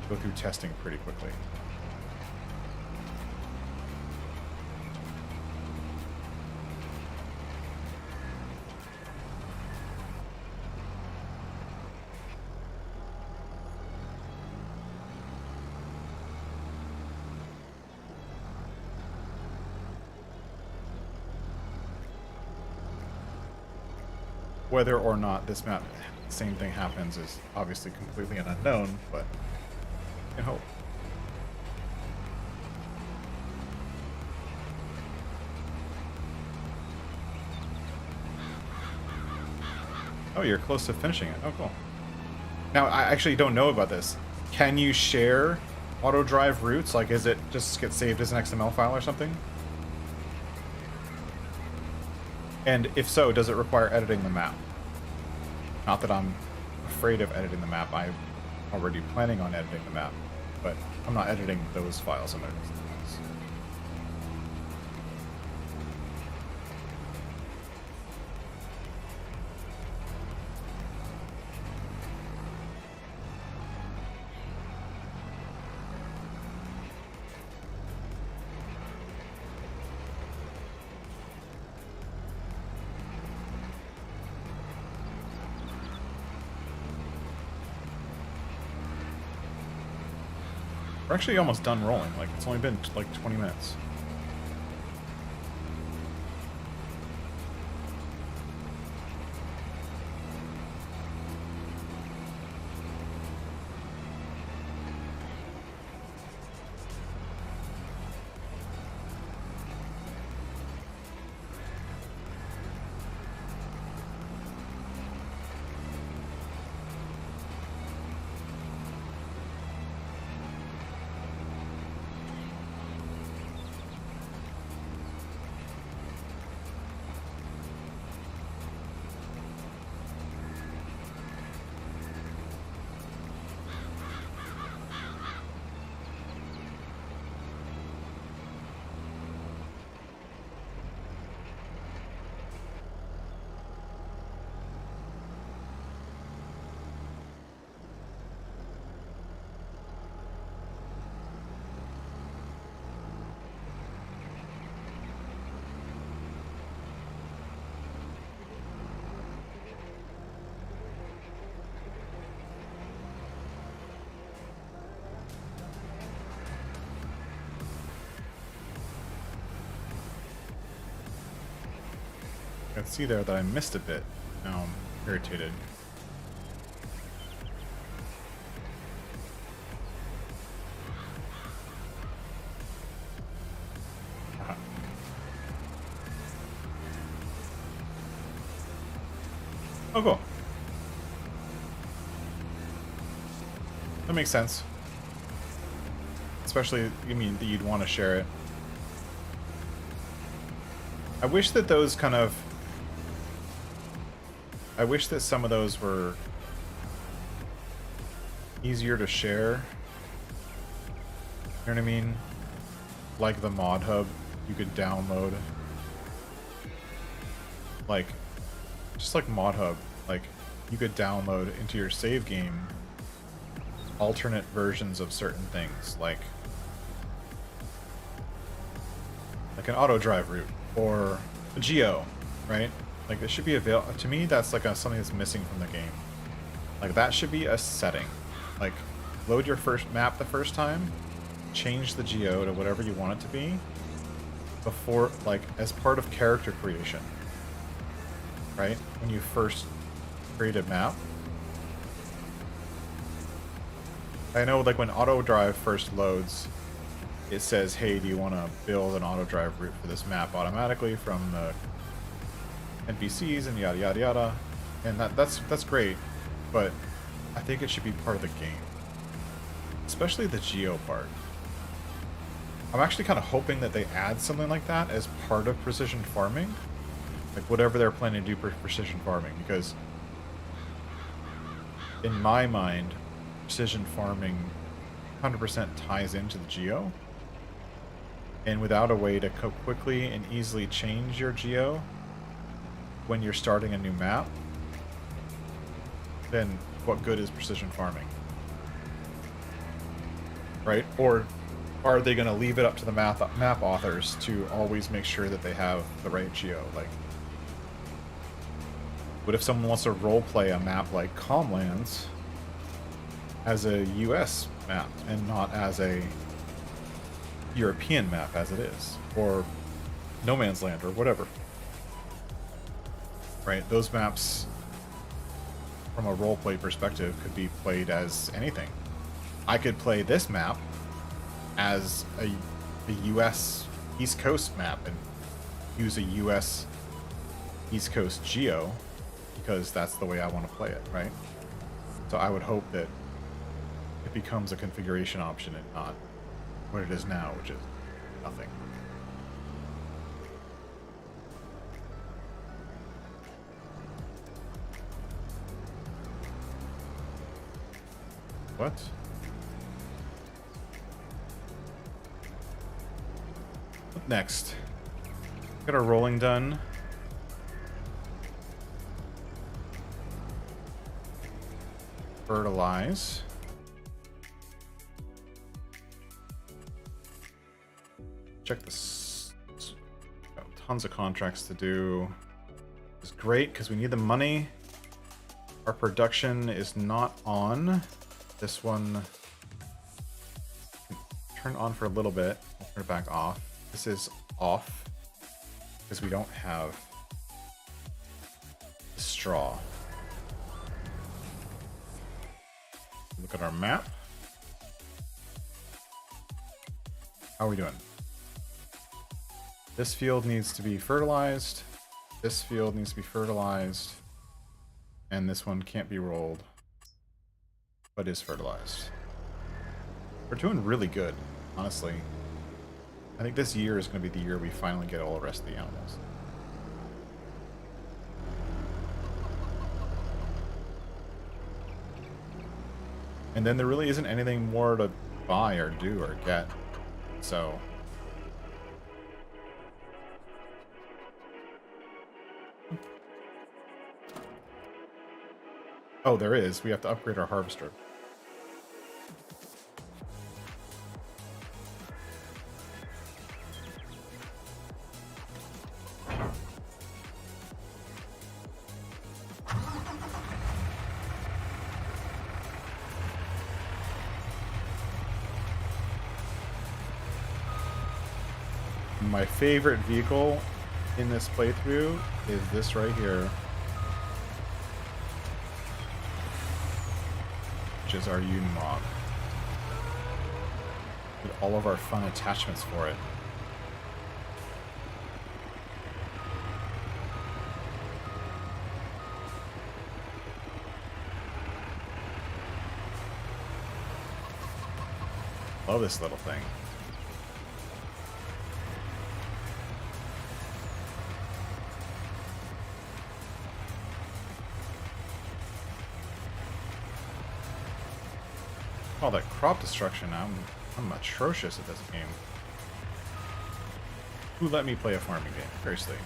go through testing pretty quickly. Whether or not this map, the same thing happens, is obviously completely an unknown, but I hope. Oh, you're close to finishing it. Oh, cool. Now, I actually don't know about this. Can you share auto drive routes? Like, is it just get saved as an XML file or something? And if so, does it require editing the map? Not that I'm afraid of editing the map. I'm already planning on editing the map, but I'm not editing those files. I'm editing something else. We're actually almost done rolling. Like, it's only been like 20 minutes. I can see there that I missed a bit. Now I'm irritated. Aha. Oh, cool. That makes sense. Especially, I mean, that you'd want to share it. I wish that those kind of... I wish that some of those were easier to share. You know what I mean? Like the modhub you could download. Like, just like modhub, like you could download into your save game alternate versions of certain things, like an auto drive route or a geo, right? Like, it should be available. To me, that's like something that's missing from the game. Like, that should be a setting. Like, load your first map the first time, change the geo to whatever you want it to be before, like, as part of character creation. Right? When you first create a map. I know, like, when auto drive first loads, it says, hey, do you want to build an auto drive route for this map automatically from the NPCs and yada yada yada, and that's great, but I think it should be part of the game, especially the geo part. I'm actually kind of hoping that they add something like that as part of precision farming, like whatever they're planning to do for precision farming, because in my mind, precision farming 100% ties into the geo, and without a way to quickly and easily change your geo when you're starting a new map, then what good is precision farming? Right? Or are they going to leave it up to the map authors to always make sure that they have the right geo? Like, what if someone wants to roleplay a map like Calmlands as a US map and not as a European map as it is? Or No Man's Land or whatever. Right? Those maps, from a roleplay perspective, could be played as anything. I could play this map as a US East Coast map and use a US East Coast geo because that's the way I want to play it, right? So I would hope that it becomes a configuration option and not what it is now, which is nothing. What? What next? Got our rolling done. Fertilize. Check this. Got tons of contracts to do. It's great because we need the money. Our production is not on. This one can turn on for a little bit. We'll turn it back off. This is off because we don't have straw. Look at our map. How are we doing? This field needs to be fertilized. This field needs to be fertilized. And this one can't be rolled, but is fertilized. We're doing really good, honestly. I think this year is going to be the year we finally get all the rest of the animals. And then there really isn't anything more to buy or do or get. So... Oh, there is. We have to upgrade our harvester. My favorite vehicle in this playthrough is this right here, which is our Unimog. With all of our fun attachments for it. Love this little thing. All that crop destruction, I'm atrocious at this game. Who let me play a farming game? Seriously.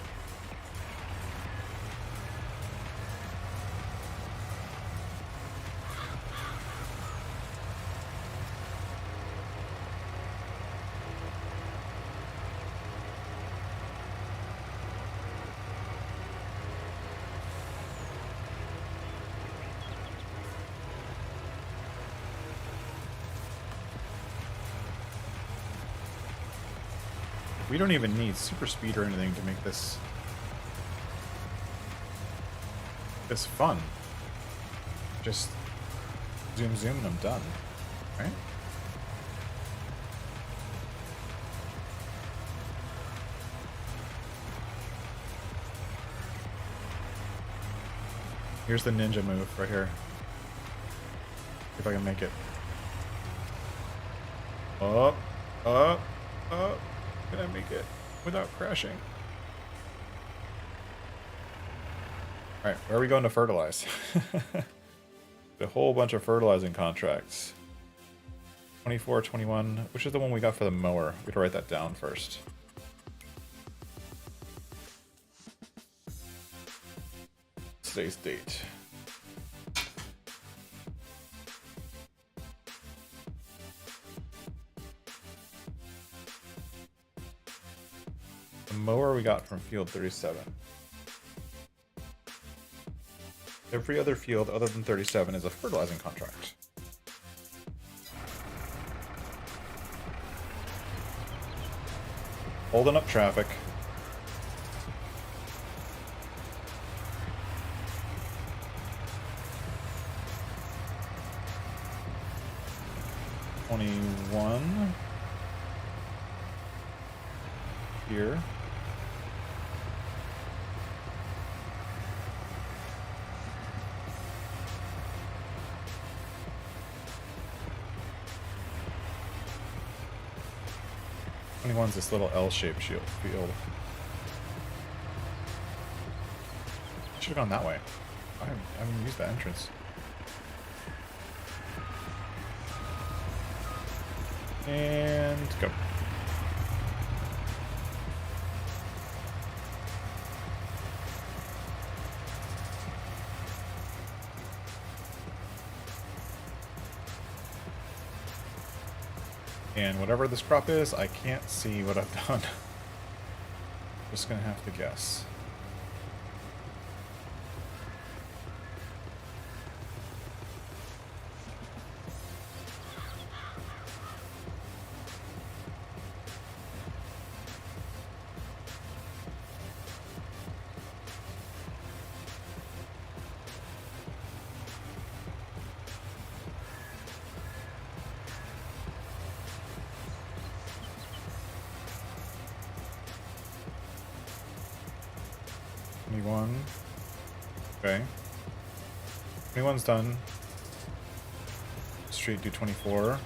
We don't even need super speed or anything to make this fun. Just zoom and I'm done, right? Here's the ninja move right here. See if I can make it. Up, up, up. Can I make it without crashing? Alright, where are we going to fertilize? A whole bunch of fertilizing contracts. 24, 21. Which is the one we got for the mower? We have to write that down first. Today's date. The mower we got from field 37. Every other field other than 37 is a fertilizing contract. Holding up traffic. $21 here. One's this little L-shaped field. Should have gone that way. I haven't used that entrance. And go. And whatever this crop is, I can't see what I've done. Just gonna have to guess. 21. Okay. 21's done. Street do 24.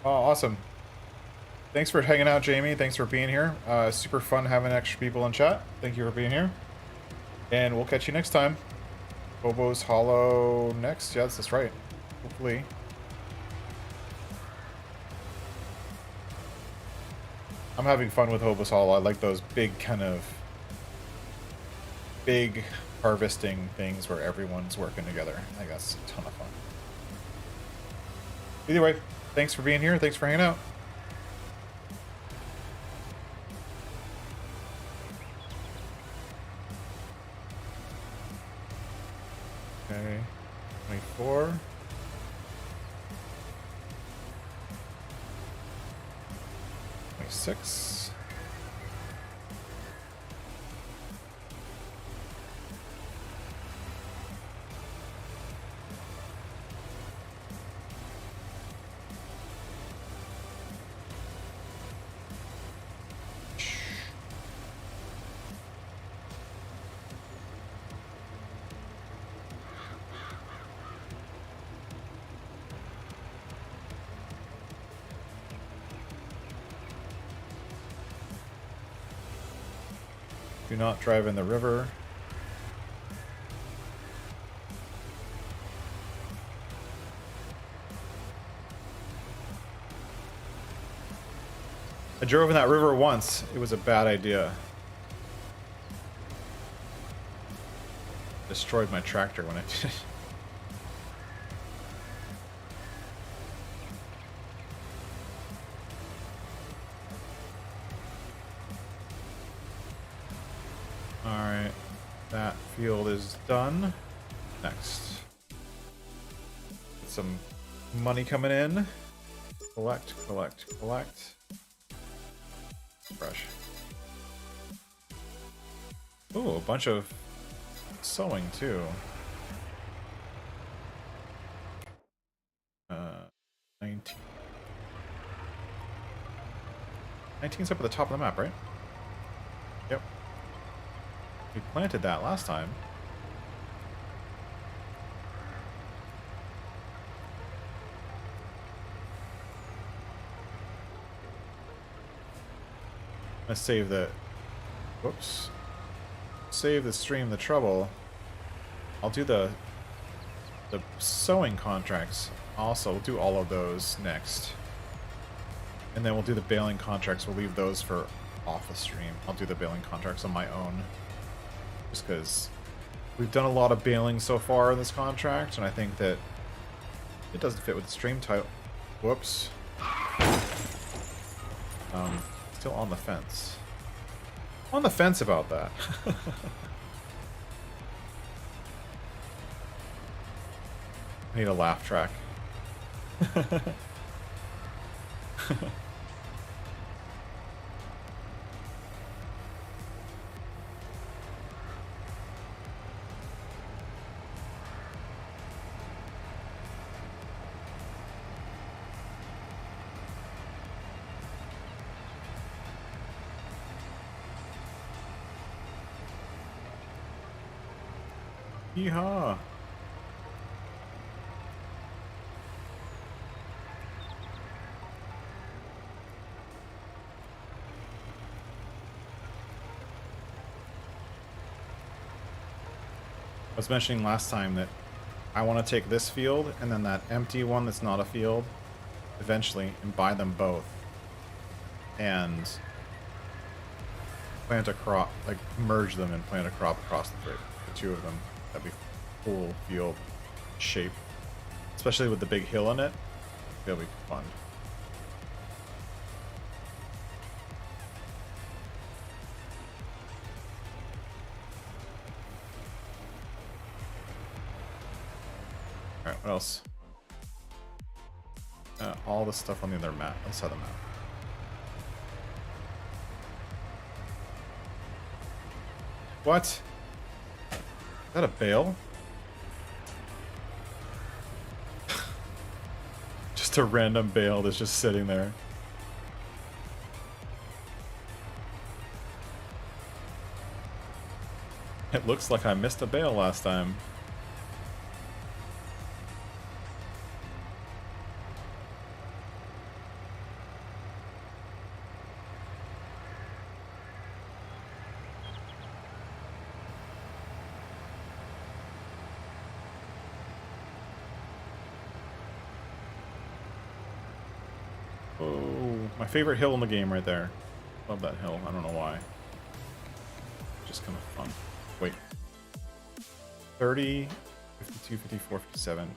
Oh, awesome. Thanks for hanging out, Jamie. Thanks for being here. Super fun having extra people in chat. Thank you for being here. And we'll catch you next time. Bobo's Hollow next. Yes, that's right. Hopefully. I'm having fun with Hobo's Hollow. I like those big kind of big harvesting things where everyone's working together. I think that's a ton of fun. Either way, thanks for being here. Thanks for hanging out. Okay, 24. 26. Do not drive in the river. I drove in that river once. It was a bad idea. Destroyed my tractor when I did it. Alright, that field is done. Next. Get some money coming in. Collect, collect, collect. Fresh. Ooh, a bunch of sewing too. 19. 19's up at the top of the map, right? Yep. We planted that last time. Let's save the... Whoops. Save the stream the trouble. I'll do the sewing contracts. Also, we'll do all of those next. And then we'll do the baling contracts. We'll leave those for off the stream. I'll do the baling contracts on my own. Just because we've done a lot of baling so far in this contract, and I think that it doesn't fit with the stream title. Whoops. Still on the fence. On the fence about that. I need a laugh track. Yeehaw! I was mentioning last time that I want to take this field and then that empty one that's not a field eventually and buy them both and plant a crop, like merge them and plant a crop across the two of them. That'd be full field shape, especially with the big hill in it. That'll be fun. Alright, what else? All the stuff on the other map. Let's have the map. What? Is that a bale? Just a random bale that's just sitting there. It looks like I missed a bale last time. Oh, my favorite hill in the game right there. Love that hill. I don't know why. Just kind of fun. Wait. 30, 52, 54, 57.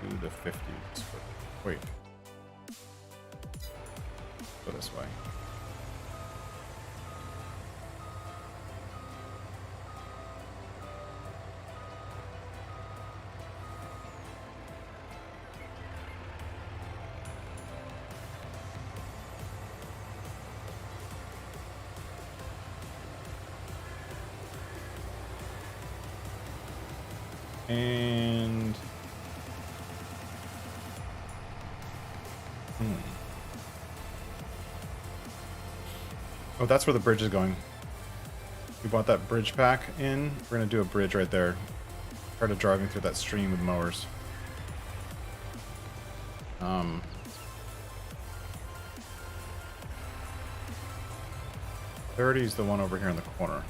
Do the 50s. Wait. Go this way. And oh, that's where the bridge is going. We bought that bridge pack in. We're gonna do a bridge right there. Part of driving through that stream with mowers. 30 is the one over here in the corner.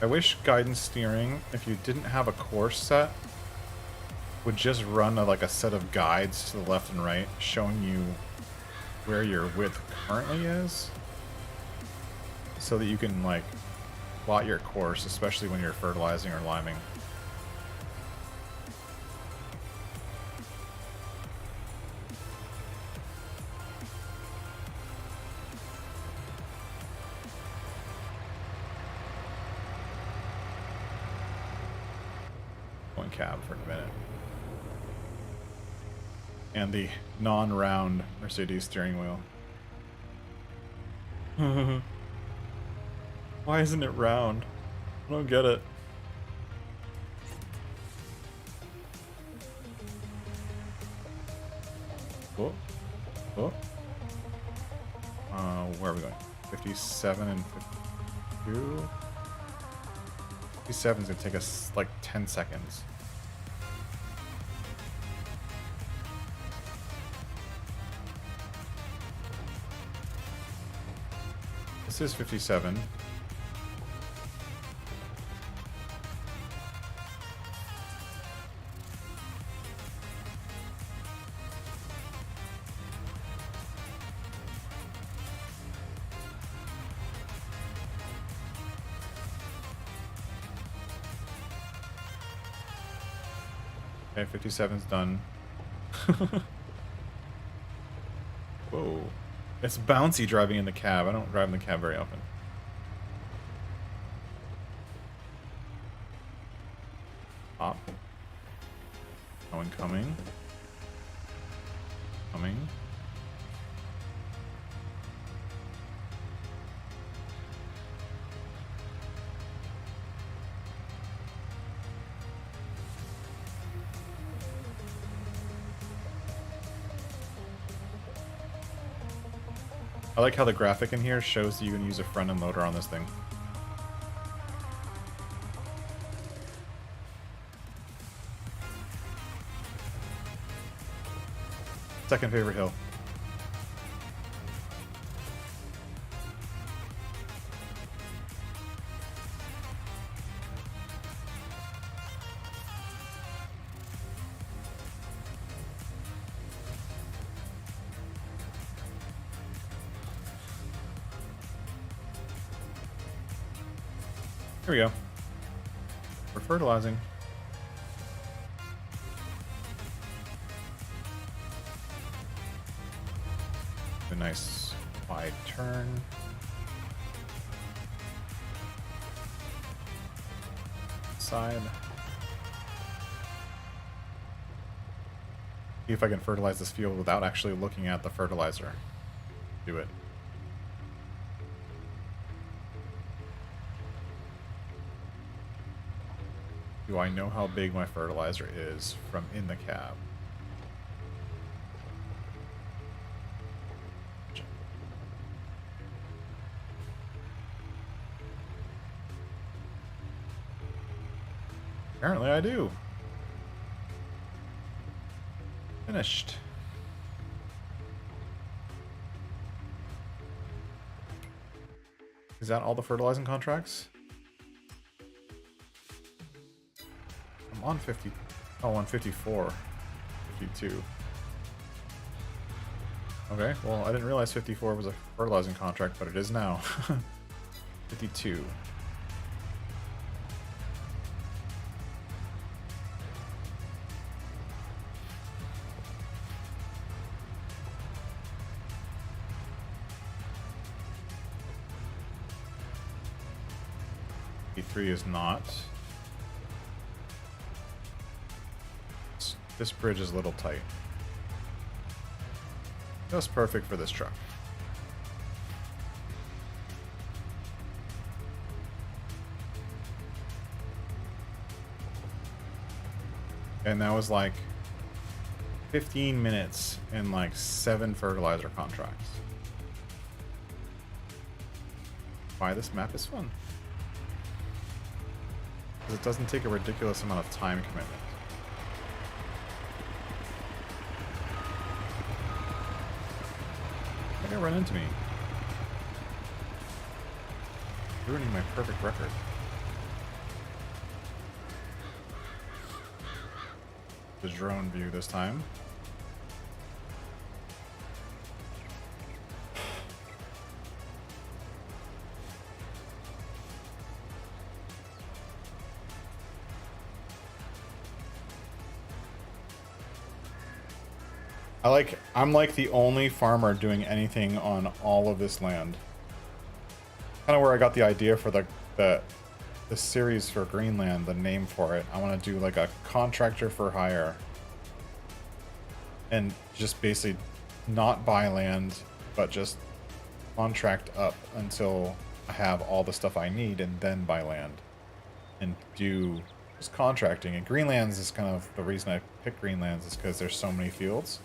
I wish guidance steering, if you didn't have a course set, would just run like a set of guides to the left and right, showing you where your width currently is, so that you can like plot your course, especially when you're fertilizing or liming. Cab for a minute. And the non-round Mercedes steering wheel. Why isn't it round? I don't get it. Oh. Oh. Where are we going? 57 and 52? 57 is going to take us like 10 seconds. This is 57. Okay, 57's done. Whoa. It's bouncy driving in the cab. I don't drive in the cab very often. Up. Oh, incoming. Coming. I like how the graphic in here shows that you can use a front end loader on this thing. Second favorite hill. Here we go. We're fertilizing. A nice wide turn. Side. See if I can fertilize this field without actually looking at the fertilizer. Do it. Do I know how big my fertilizer is from in the cab? Apparently I do. Finished. Is that all the fertilizing contracts? I'm on 50. Oh, on 54. 52. Okay, well, I didn't realize 54 was a fertilizing contract, but it is now. 52. E3 is not. This bridge is a little tight. Just perfect for this truck. And that was like 15 minutes and like 7 fertilizer contracts. Why this map is fun. Because it doesn't take a ridiculous amount of time commitment. I think I run into me. Ruining my perfect record. The drone view this time. I'm like the only farmer doing anything on all of this land. Kind of where I got the idea for the series for Greenland, the name for it. I want to do like a contractor for hire. And just basically not buy land, but just contract up until I have all the stuff I need and then buy land. And do just contracting. And Greenlands is kind of the reason I picked Greenlands is because there's so many fields.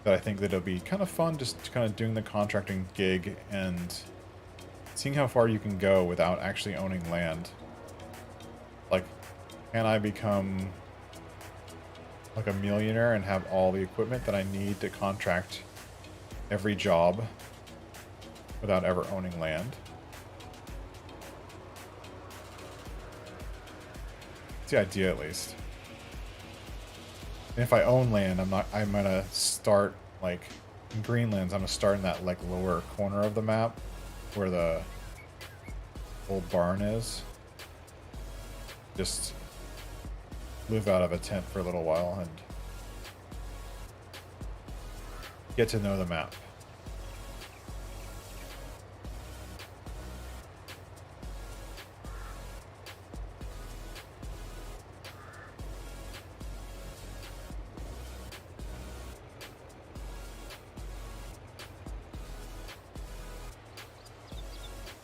But I think that it'll be kind of fun just kind of doing the contracting gig and seeing how far you can go without actually owning land. Like, can I become like a millionaire and have all the equipment that I need to contract every job without ever owning land? It's the idea, at least. And if I own land, I'm gonna start, like, in Greenlands, I'm gonna start in that, like, lower corner of the map where the old barn is. Just live out of a tent for a little while and get to know the map.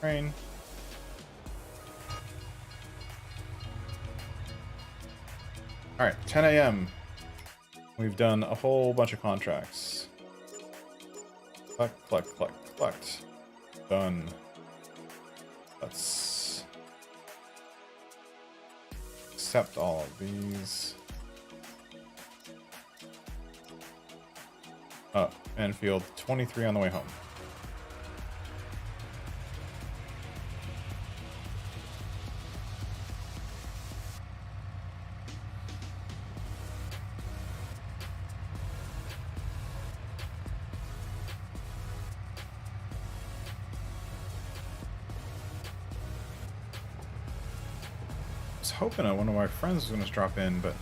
Train. Alright, 10 a.m. We've done a whole bunch of contracts. Collect, collect, collect, collect. Done. Let's accept all of these. Oh, Enfield 23 on the way home. I was hoping one of my friends was going to drop in, but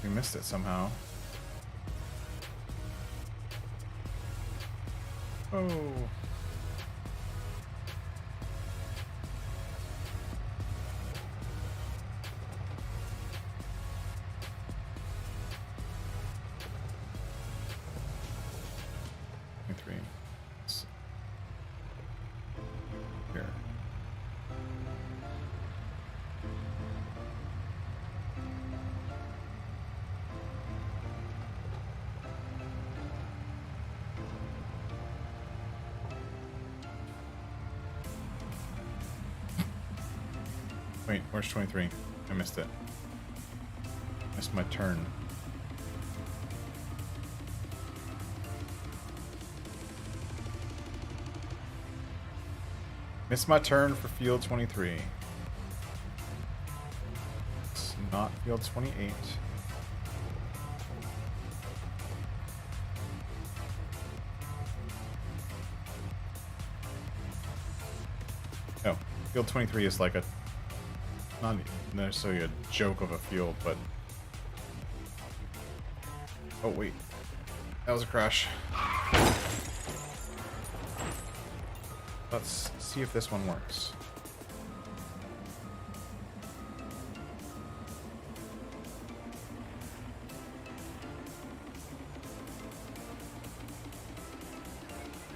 we missed it somehow. Oh. Three. Here. Wait, where's 23? I missed it. Missed my turn. Missed my turn for field 23. It's not field 28. Oh, field 23 is like a, not necessarily a joke of a field, but... Oh, wait. That was a crash. Let's see if this one works.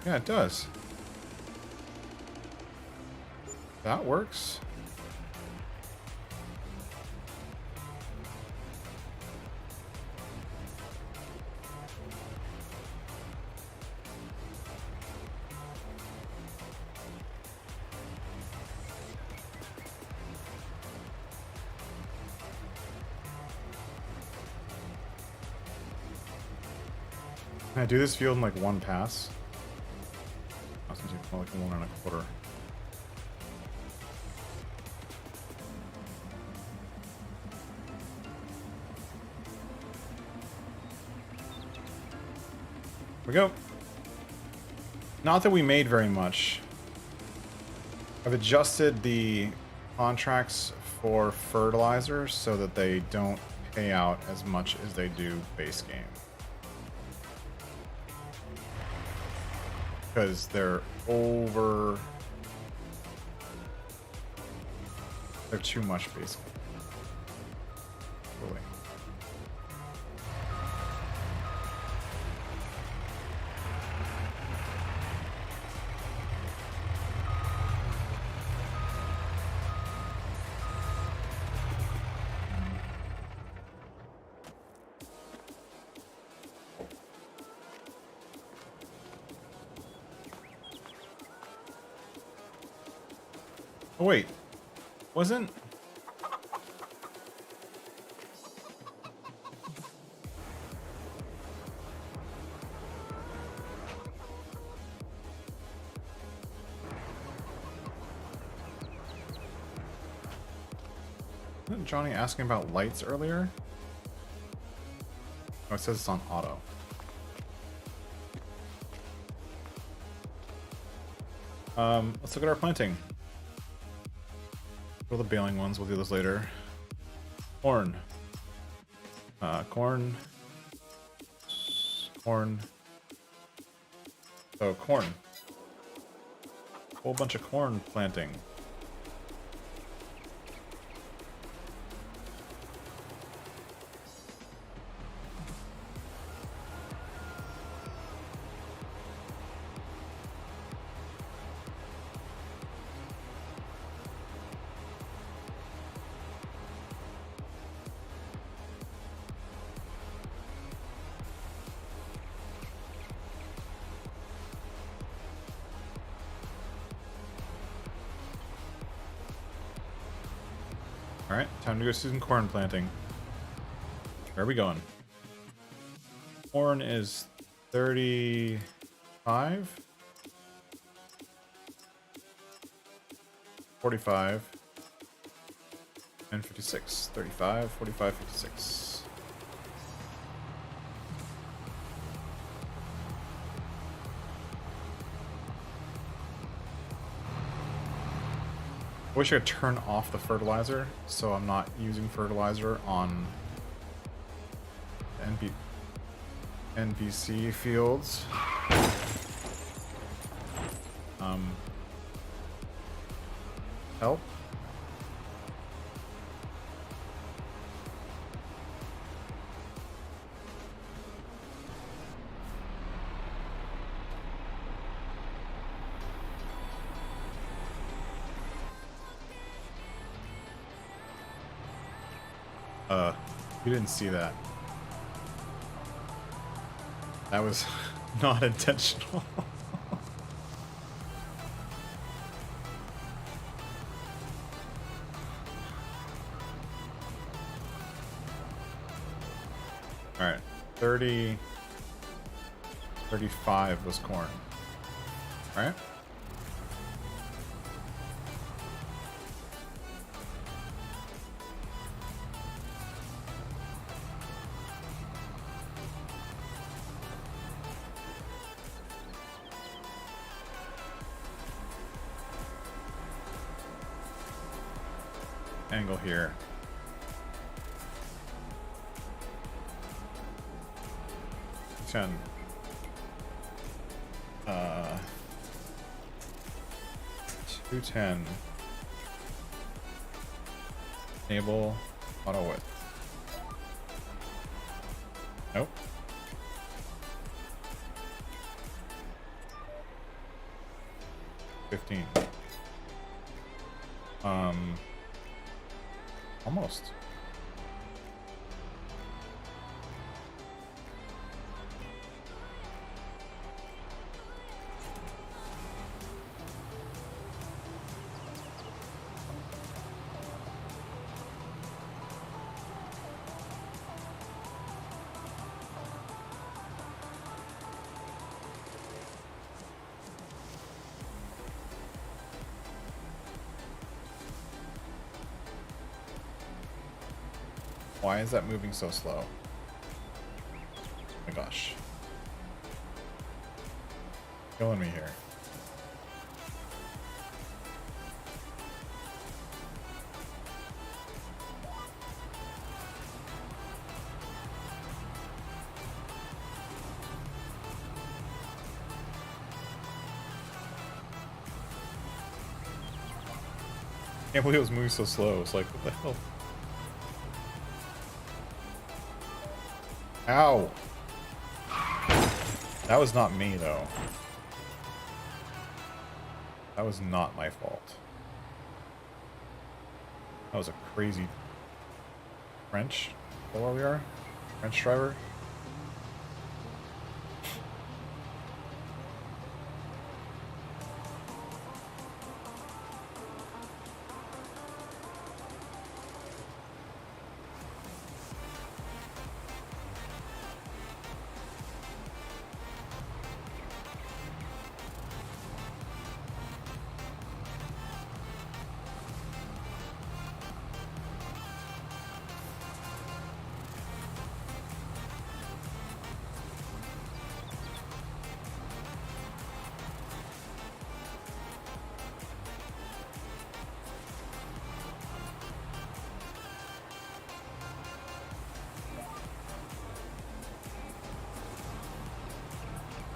Yeah, it does. That works. Can I do this field in like one pass? I was gonna take more like 1 1/4. Here we go. Not that we made very much. I've adjusted the contracts for fertilizers so that they don't pay out as much as they do base game. Because they're too much base game. Really. Oh wait, wasn't... Wasn't Johnny asking about lights earlier? Oh, it says it's on auto. Let's look at our planting. All the baling ones, we'll do those later. Corn. Corn. Corn. Oh, corn. Whole bunch of corn planting. Alright, time to go see some corn planting. Where are we going? Corn is 35? 45. And 56. 35, 45, 56. I wish I could turn off the fertilizer, so I'm not using fertilizer on NPC fields. Help. You didn't see that. That was not intentional. Alright, 30, 35 was corn. Alright? Angle here. Ten. 210. Enable auto width. Nope. $15. Almost. Why is that moving so slow? Oh my gosh. Killing me here. Can't believe it was moving so slow. It's like, what the hell? Ow! That was not me, though. That was not my fault. That was a crazy French. Is that where we are? French driver?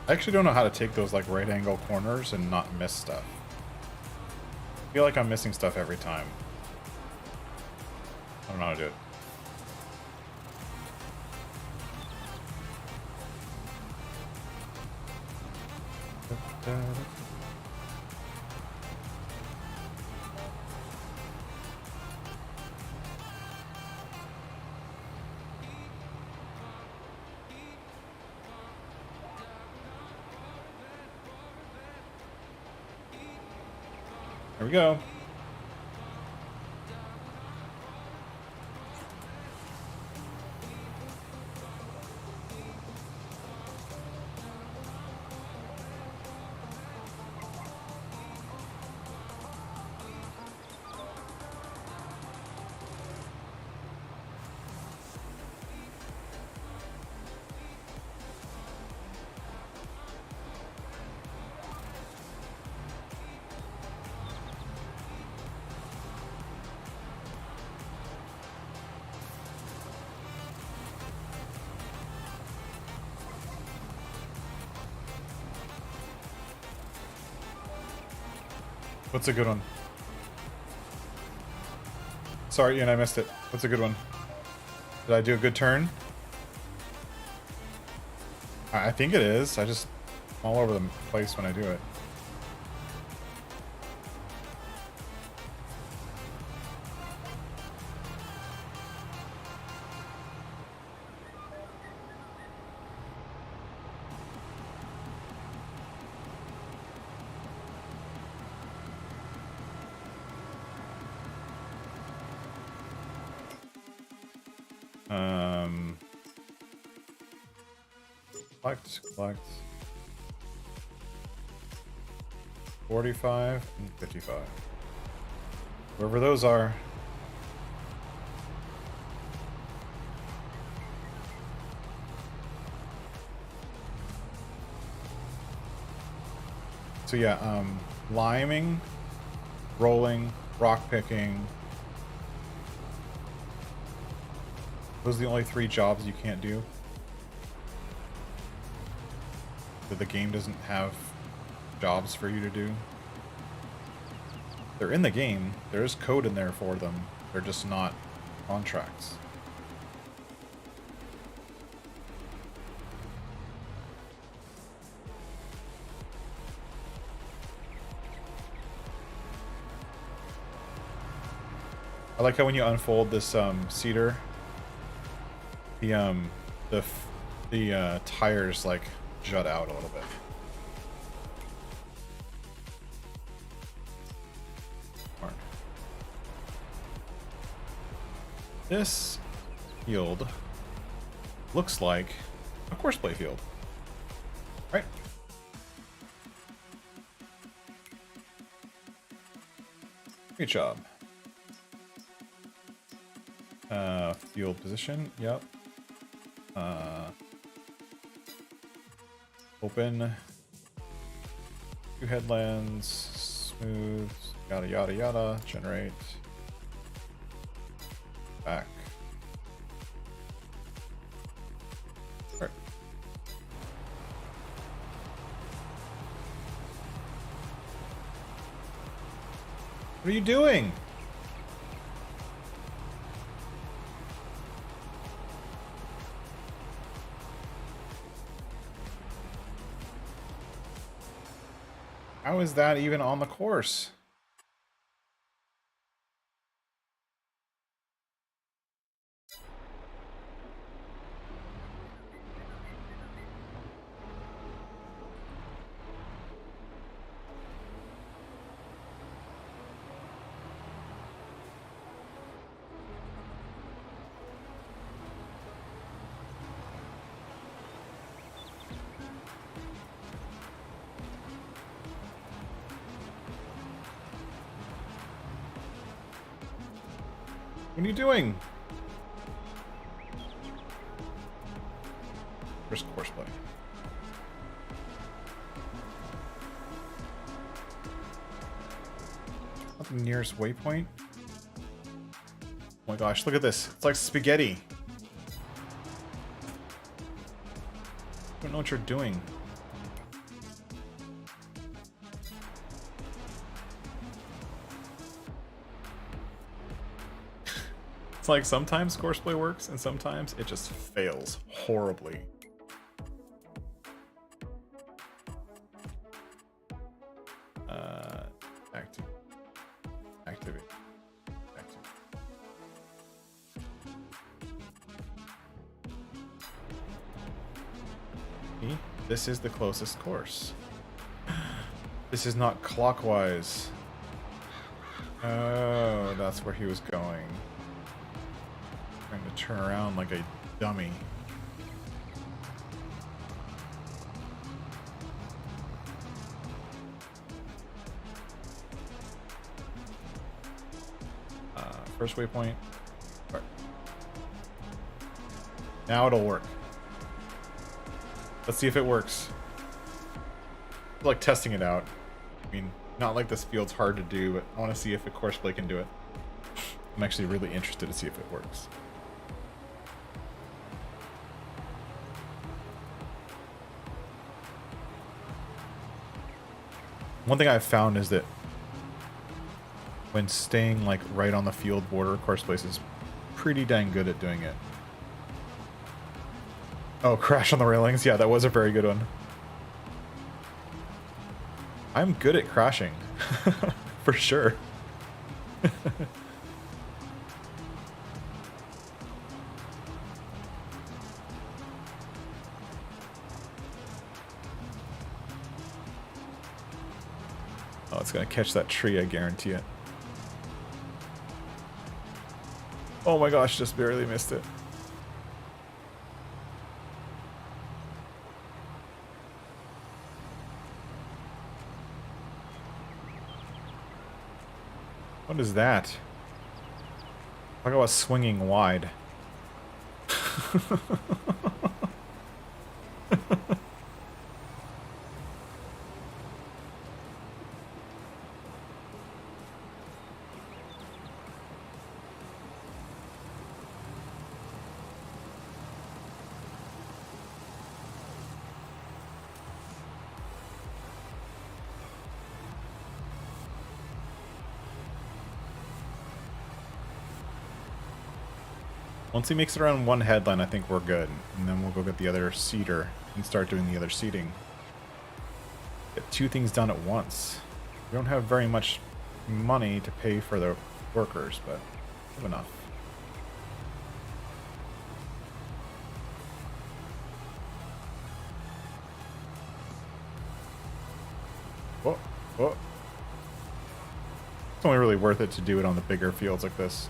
I actually don't know how to take those like right angle corners and not miss stuff. I feel like I'm missing stuff every time. I don't know how to do it. There we go. What's a good one? Sorry, Ian, I missed it. What's a good one? Did I do a good turn? I think it is. I just I'm all over the place when I do it. Collect 45 and 55. Wherever those are. So yeah, liming, rolling, rock picking. Those are the only 3 jobs you can't do. That the game doesn't have jobs for you to do. They're in the game. There's code in there for them. They're just not contracts. I like how when you unfold this cedar, the tires like jut out a little bit. This field looks like a course play field, right? Great job. Field position, yep. Open. 2 headlands, smooth, yada yada yada, generate. Back. Right. What are you doing? How is that even on the course? What are you doing? Where's course play? Not the nearest waypoint. Oh my gosh, look at this. It's like spaghetti. I don't know what you're doing. It's like sometimes courseplay works and sometimes it just fails horribly. Activity. See? This is the closest course. This is not clockwise. Oh, that's where he was going. Trying to turn around like a dummy. First waypoint. Right. Now it'll work. Let's see if it works. I like testing it out. I mean, not like this field's hard to do, but I want to see if a courseplay can do it. I'm actually really interested to see if it works. One thing I've found is that when staying like right on the field border. Course Place is pretty dang good at doing it. Oh, crash on the railings. Yeah, that was a very good one. I'm good at crashing. For sure. Oh, it's gonna catch that tree, I guarantee it. Oh my gosh, just barely missed it. What is that? Talk about swinging wide. Once he makes it around one headline, I think we're good. And then we'll go get the other seeder and start doing the other seeding. Get two things done at once. We don't have very much money to pay for the workers, but we have enough. Whoa, whoa. It's only really worth it to do it on the bigger fields like this.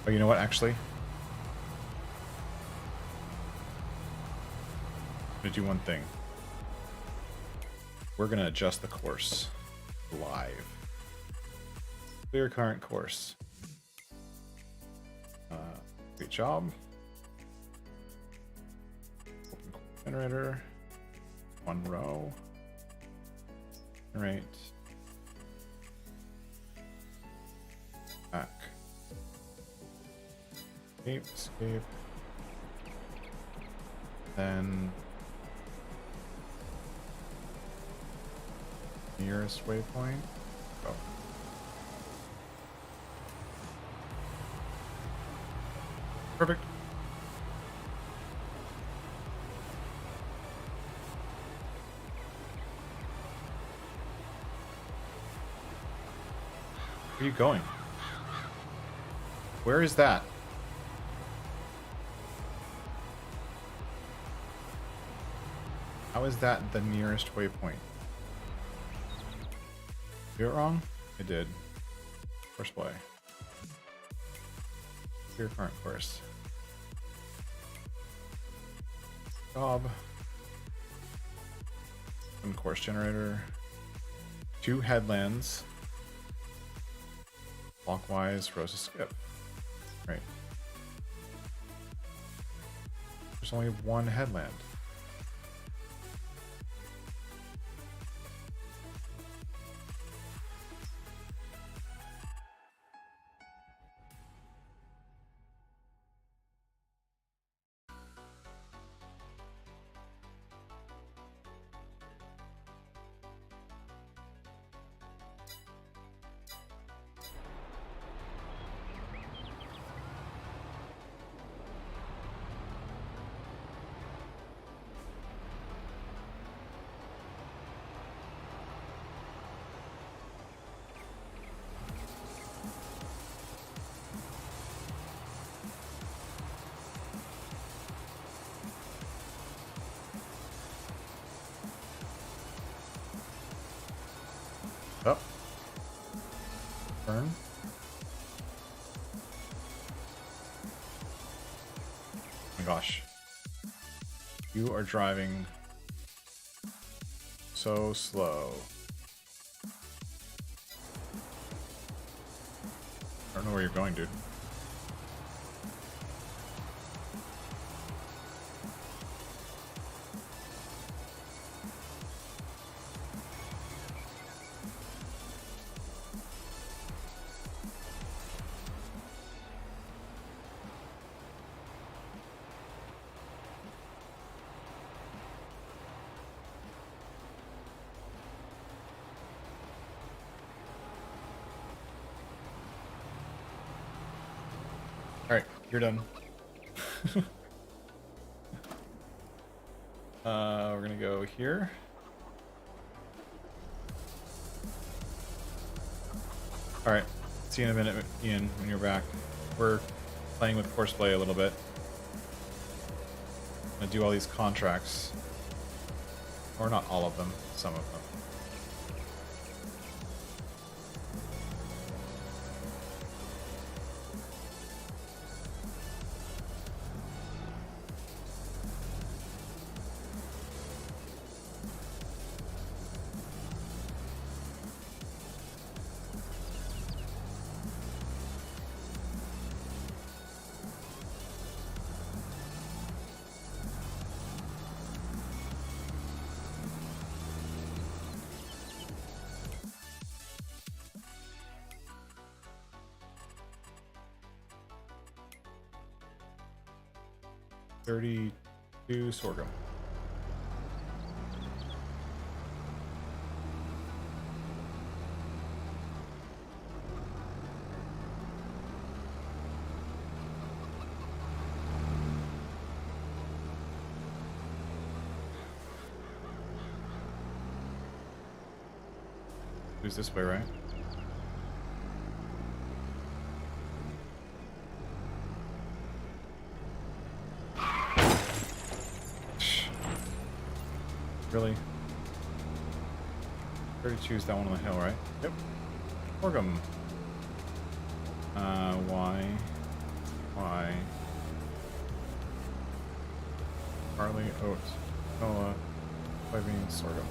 Oh, you know what, actually? I'm gonna do one thing. We're gonna adjust the course live. Clear current course. Great job. Open generator. One row. Generate. Back. Escape, escape. Then nearest waypoint. Oh. Perfect. Where are you going? Where is that? How is that the nearest waypoint? Do it wrong? I did. Course play. Clear current course. Job. One course generator. Two headlands. Clockwise, rows to skip. Right. There's only one headland. Oh. Burn. Oh my gosh. You are driving so slow. I don't know where you're going, dude. You're done. We're gonna go here. Alright. See you in a minute, Ian, when you're back. We're playing with Courseplay a little bit. I'm gonna do all these contracts. Or not all of them, some of them. $32 sorghum. Who's this way, right? Really? 32 is that one on the hill, right? Yep. Sorghum. Why? Barley, oats, canola, soybeans, sorghum.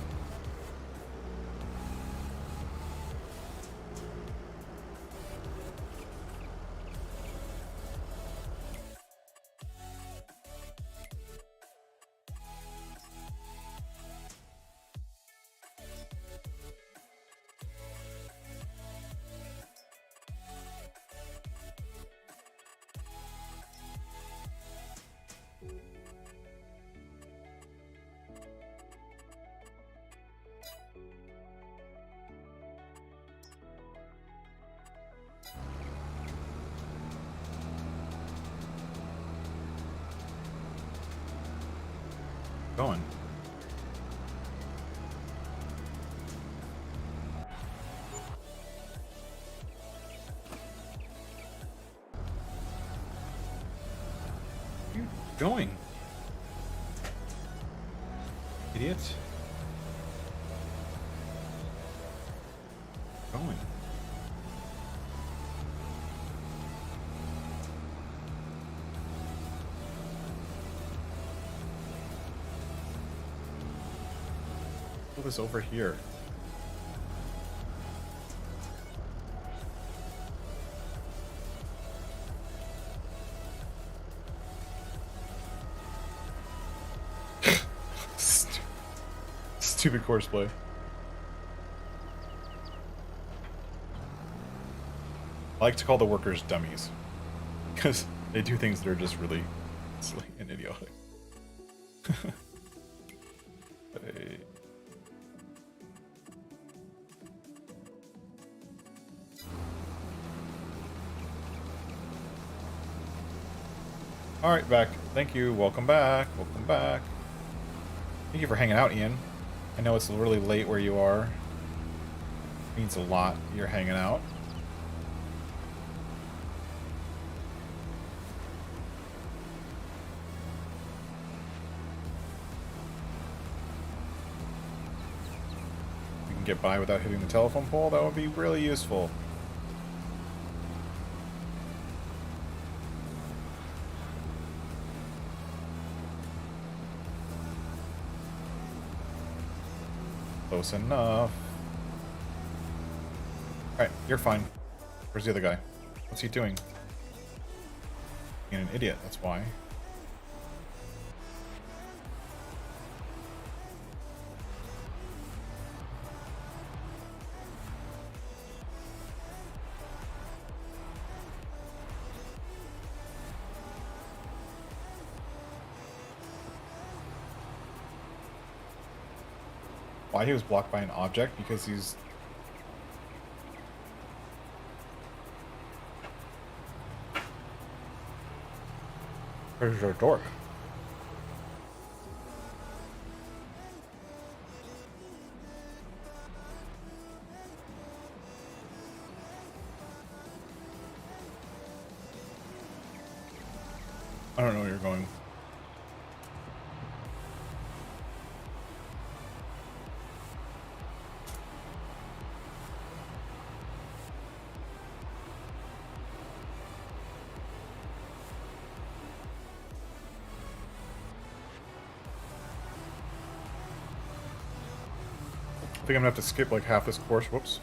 Going. Where are you going? Idiot. Going. Pull this over here. Stupid courseplay. I like to call the workers dummies because they do things that are just really silly and idiotic. Alright, back. Thank you. Welcome back. Welcome back. Thank you for hanging out, Ian. I know it's really late where you are. It means a lot you're hanging out. If we can get by without hitting the telephone pole, that would be really useful. Close enough. Alright, you're fine. Where's the other guy? What's he doing? Being an idiot, that's why. Why he was blocked by an object? Because he's... Where's your dork? I don't know where you're going. I think I'm gonna have to skip like half this course. Whoops.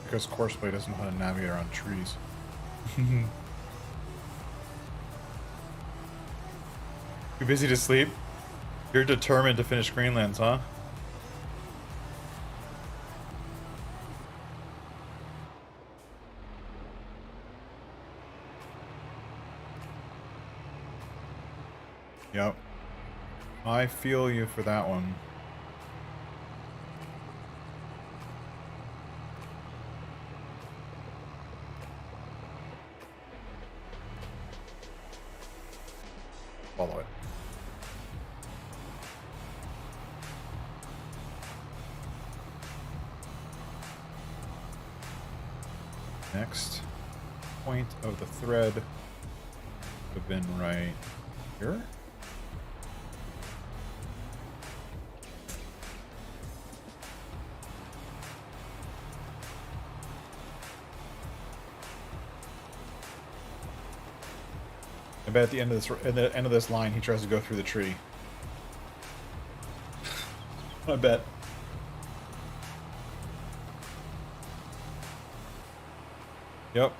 Because Courseplay doesn't know how to navigate around trees. Too busy to sleep? You're determined to finish Greenlands, huh? Yep. I feel you for that one. Follow it. Next point of the thread would have been right here. I bet at the end of this line, he tries to go through the tree. I bet. Yep.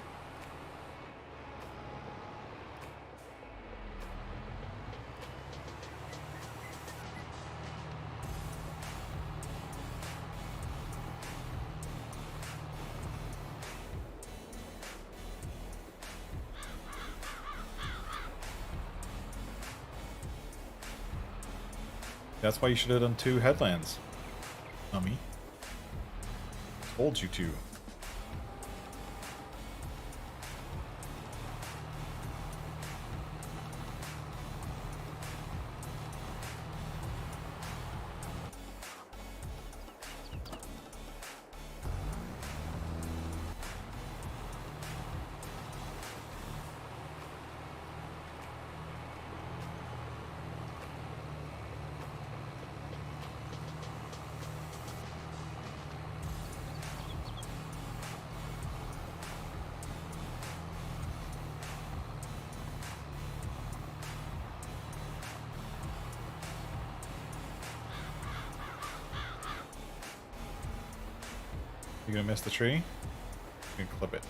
That's why you should have done 2 headlands. Dummy. Told you to. You gonna miss the tree? You can clip it.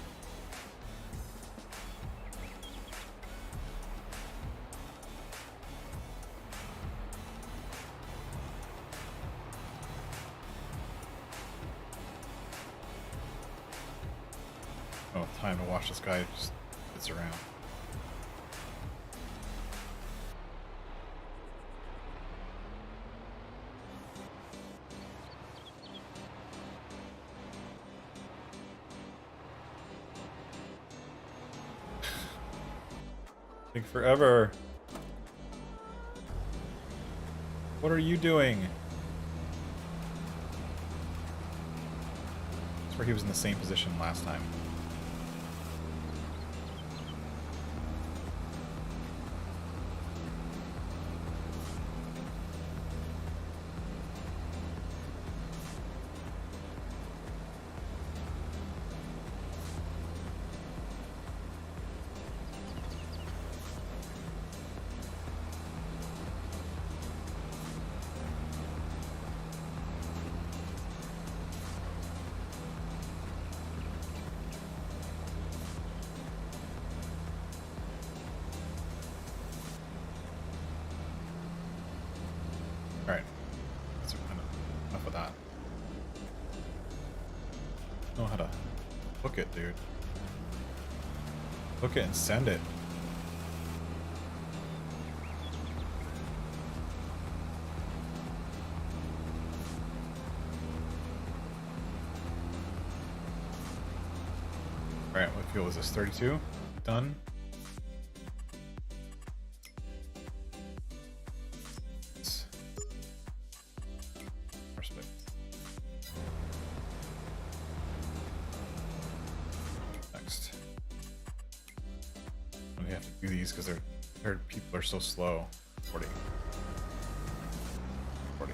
Oh, time to watch this guy just sits around. Take forever. What are you doing? That's where he was in the same position last time. Alright. That's enough of that. Know how to hook it, dude. Hook it and send it. Alright, what fuel is this? 32? Done. Next. We have to do these because their people are so slow. 40. 40.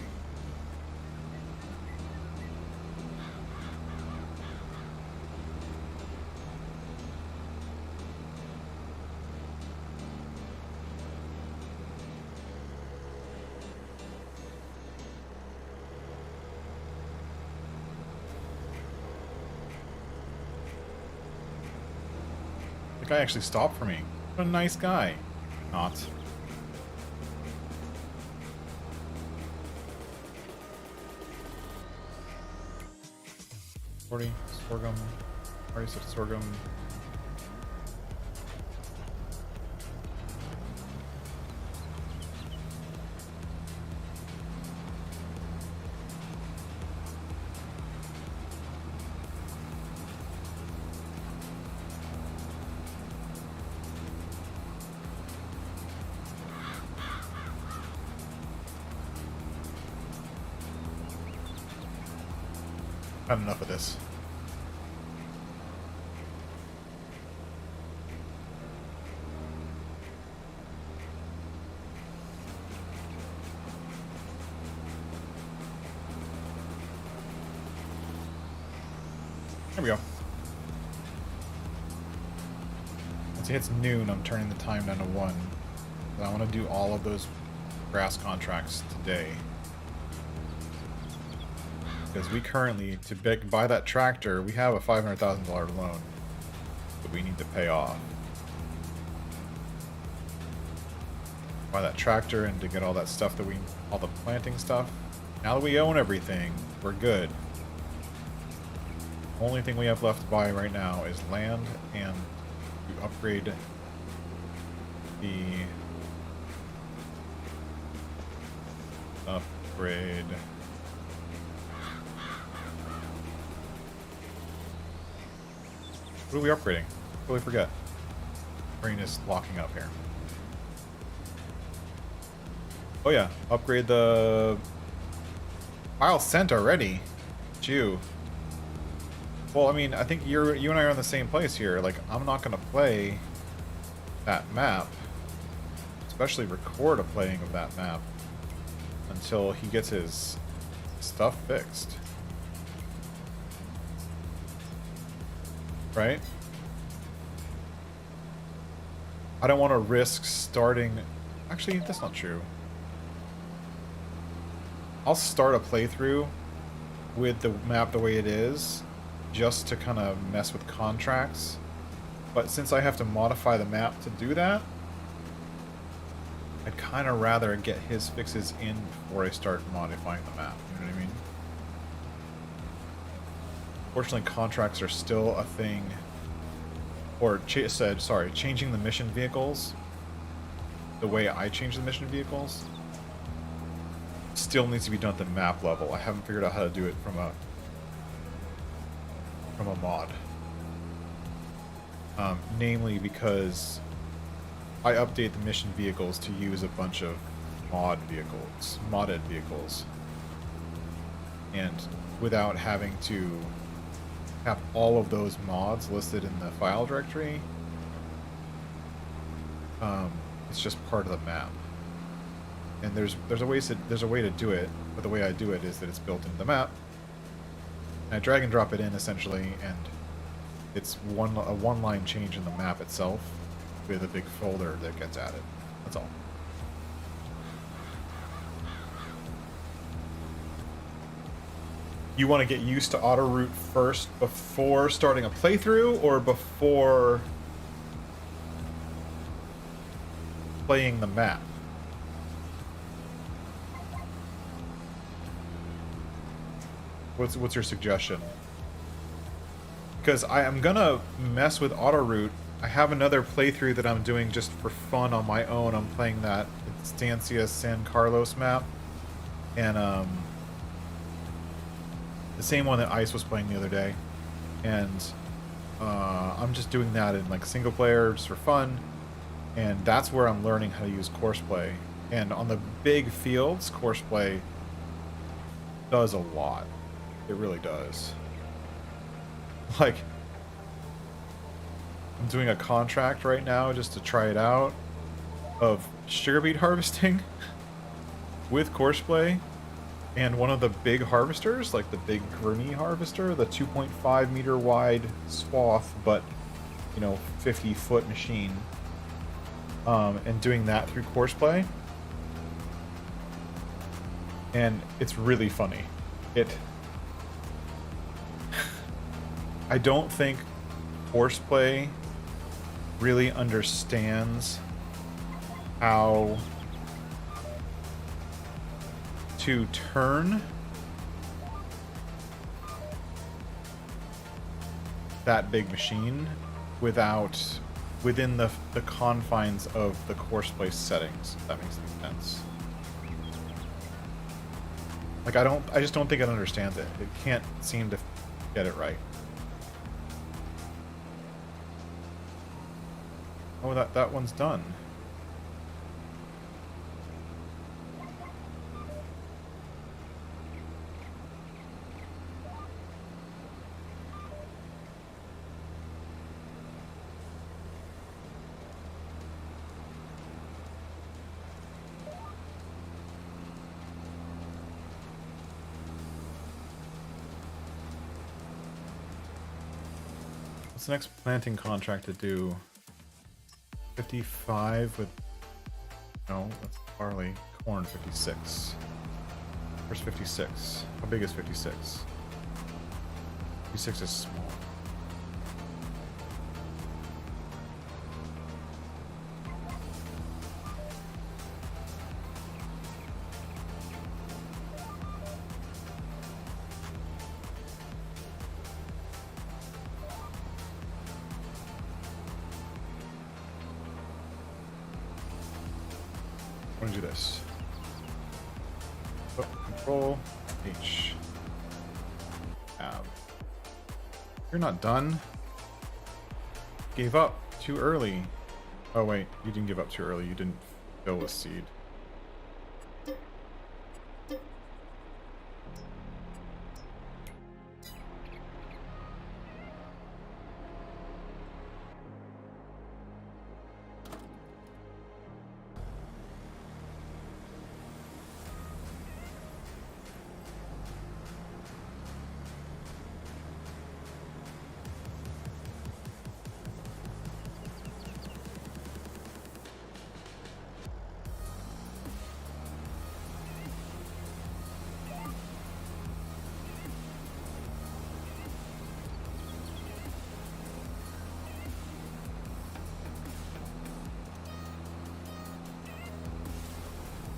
The guy actually stopped for me. What a nice guy. Not. Sorghum. Already said sorghum. Had enough of this. There we go. Once it hits noon, I'm turning the time down to 1. I want to do all of those grass contracts today. Because we currently, to buy that tractor, we have a $500,000 loan that we need to pay off. Buy that tractor and to get all that stuff that all the planting stuff. Now that we own everything, we're good. Only thing we have left to buy right now is land and to upgrade What are we upgrading? Totally forget. Brain is locking up here. Oh yeah, upgrade the file sent already. Chew. Well, I mean, I think you and I are in the same place here. Like, I'm not gonna play that map, especially record a playing of that map, until he gets his stuff fixed. Right? I don't want to risk starting... Actually, that's not true. I'll start a playthrough with the map the way it is, just to kind of mess with contracts. But since I have to modify the map to do that, I'd kind of rather get his fixes in before I start modifying the map. You know what I mean? Fortunately, contracts are still a thing. Or, changing the mission vehicles, the way I change the mission vehicles, still needs to be done at the map level. I haven't figured out how to do it from a mod. Namely because I update the mission vehicles to use a bunch of modded vehicles. And without having to have all of those mods listed in the file directory, it's just part of the map. And there's a way to do it, but the way I do it is that it's built into the map. And I drag and drop it in essentially, and it's a one-line change in the map itself with a big folder that gets added. That's all. You want to get used to auto route first before starting a playthrough, or before playing the map? What's your suggestion? Because I am gonna mess with auto route. I have another playthrough that I'm doing just for fun on my own. I'm playing that Estancia San Carlos map, and the same one that Ice was playing the other day, and I'm just doing that in like single player just for fun, and that's where I'm learning how to use courseplay. And on the big fields, courseplay does a lot. It really does. Like, I'm doing a contract right now just to try it out of sugar beet harvesting with courseplay, and one of the big harvesters, like the big Gurney harvester, the 2.5 meter wide swath, but you know, 50-foot machine, and doing that through courseplay, and it's really funny. I don't think courseplay really understands how to turn that big machine within the confines of the courseplay settings, if that makes any sense. Like, I just don't think it understands it. It can't seem to get it right. Oh, that one's done. What's the next planting contract to do? 55 with... No, that's barley. Corn, 56. Where's 56? How big is 56? 56 is small. I'm gonna do this. Oh, Control H. Tab. You're not done. Gave up too early. Oh wait, you didn't give up too early. You didn't fill with seed.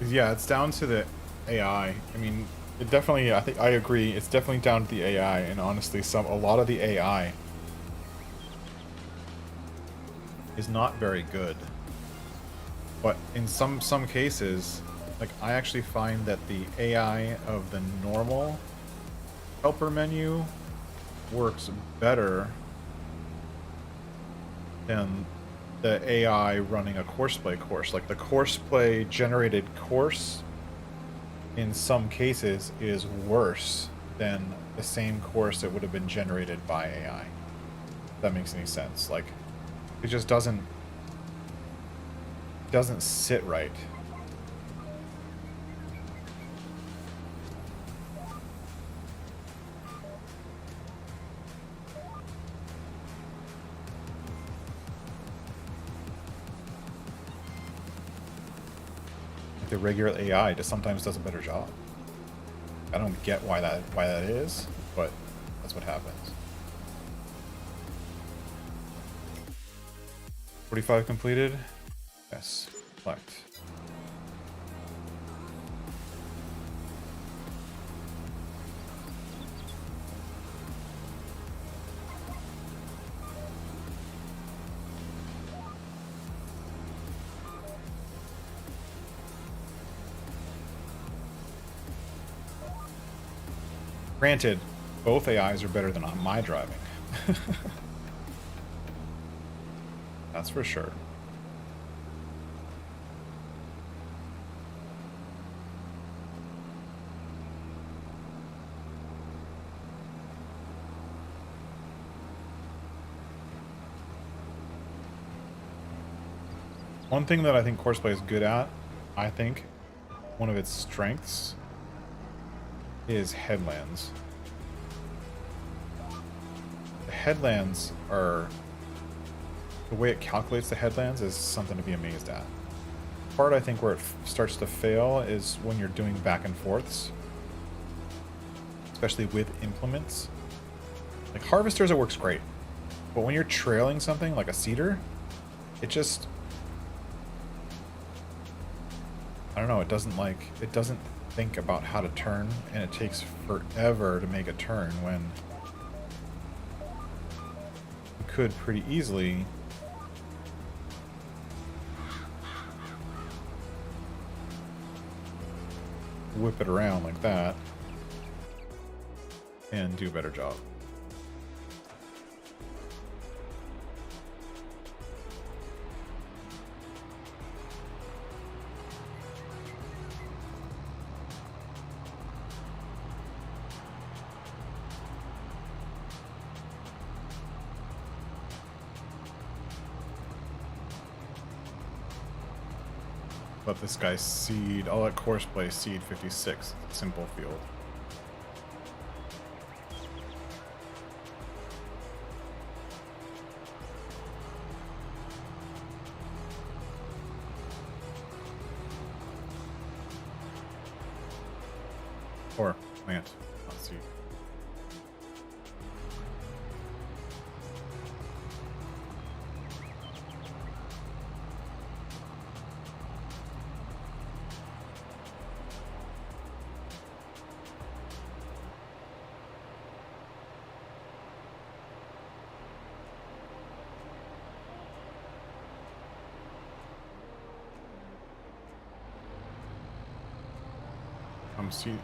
Yeah, it's down to the AI. I mean, it definitely, I think I agree, it's definitely down to the AI, and honestly, a lot of the AI is not very good. But in some cases, like, I actually find that the AI of the normal helper menu works better than the AI running a courseplay course. Like, the courseplay generated course in some cases is worse than the same course that would have been generated by AI. If that makes any sense. Like, it just doesn't sit right. The regular AI just sometimes does a better job. I don't get why that is, but that's what happens. 45 completed. Yes. Select. Granted, both AIs are better than on my driving. That's for sure. One thing that I think Courseplay is good at, I think, one of its strengths is headlands. The headlands are... The way it calculates the headlands is something to be amazed at. The part I think where it starts to fail is when you're doing back and forths. Especially with implements. Like harvesters, it works great. But when you're trailing something like a seeder, it just... I don't know, it doesn't think about how to turn, and it takes forever to make a turn when you could pretty easily whip it around like that and do a better job. Let this guy seed. I'll let Courseplay seed 56. Simple field. Or plant, not seed.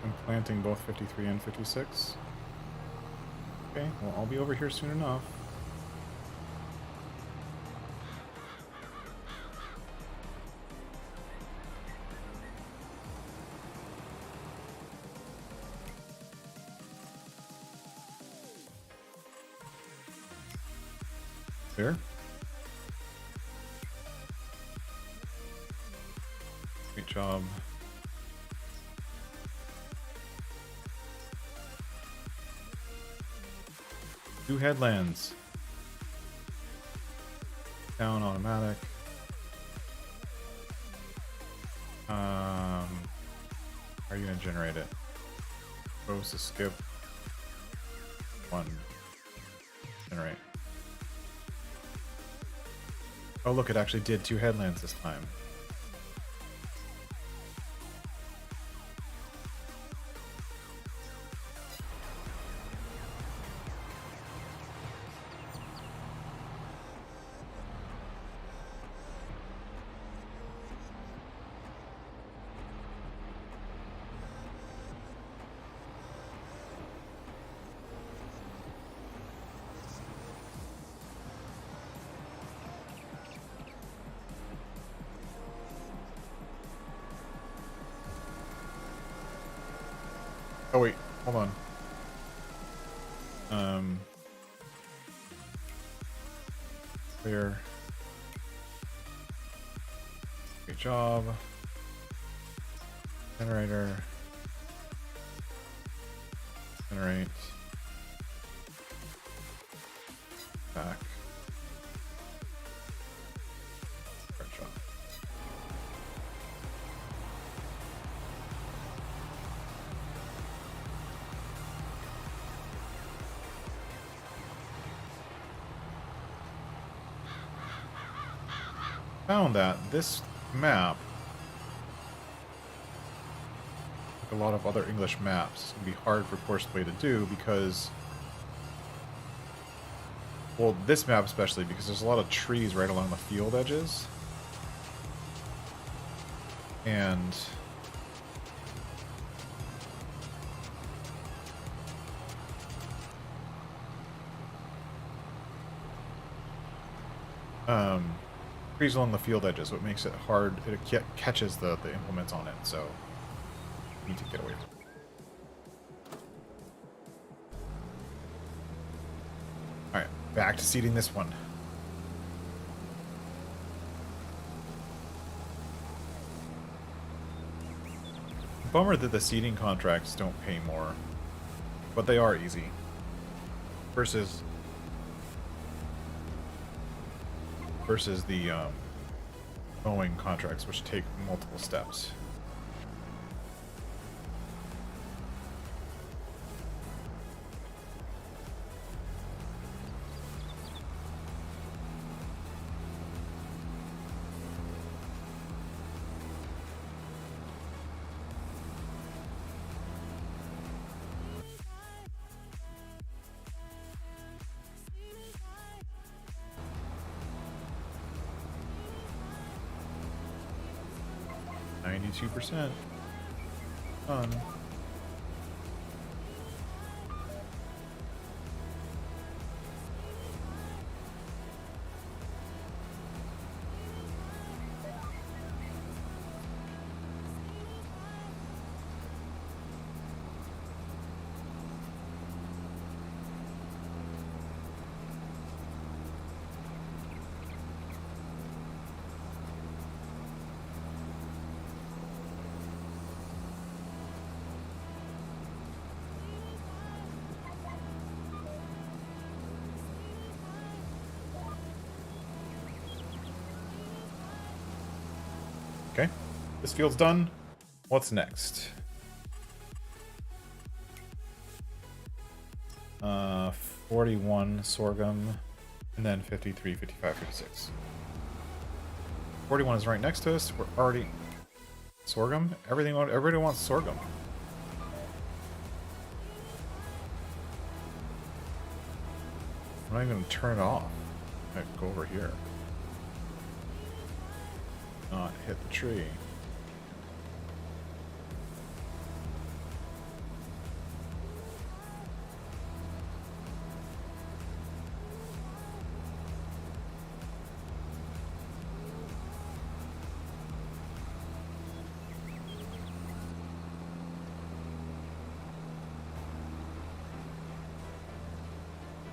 I'm planting both 53 and 56. Okay, well, I'll be over here soon enough. There. Great job. Two headlands. Down automatic. How are you gonna generate it? Supposed to skip one. Generate. Oh look, it actually did two headlands this time. Oh wait, hold on. Clear. Good job. Generator. Generate. Back. Good job. Found that this map, like a lot of other English maps, can be hard for Courseplay to do because, well, this map especially, because there's a lot of trees right along the field edges. And trees along the field edges, so it makes it hard. It catches the implements on it, so you need to get away from it. Alright, back to seeding this one. Bummer that the seeding contracts don't pay more, but they are easy. Versus the mowing contracts, which take multiple steps. %. Done. Okay, this field's done. What's next? 41 sorghum, and then 53, 55, 56. 41 is right next to us. We're already sorghum. Everybody wants sorghum. I'm not even gonna turn it off. I have to go over here. Not hit the tree.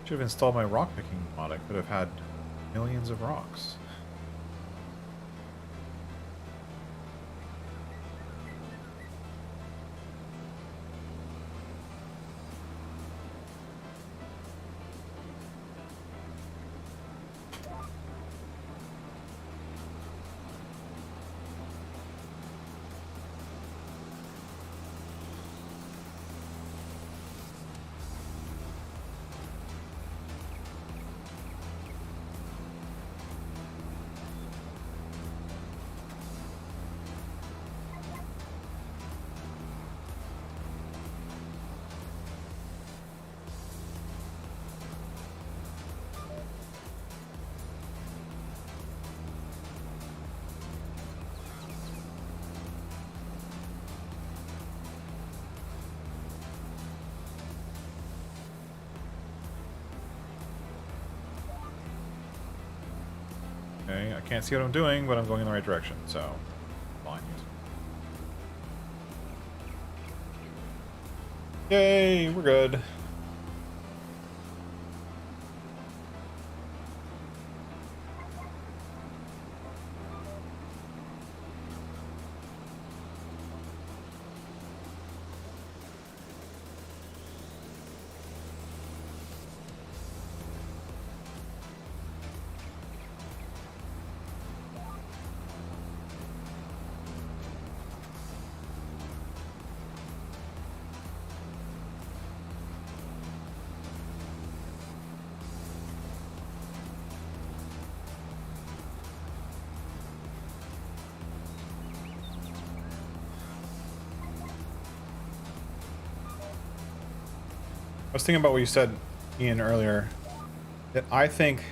Should have installed my rock picking mod. I could have had millions of rocks. Okay, I can't see what I'm doing, but I'm going in the right direction, so fine. Yay, we're good. I was thinking about what you said, Ian, earlier, that I think,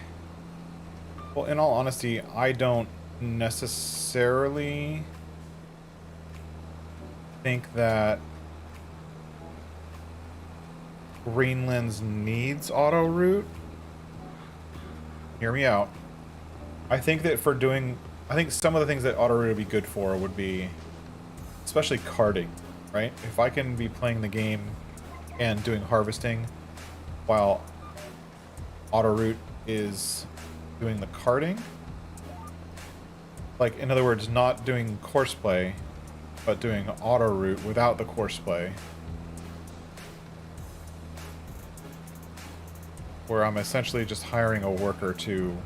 well, in all honesty, I don't necessarily think that Greenlands needs auto route. Hear me out. I think that for doing, I think some of the things that auto route would be good for would be, especially carting, right? If I can be playing the game and doing harvesting while auto route is doing the carting, like in other words, not doing course play, but doing auto route without the course play, where I'm essentially just hiring a worker to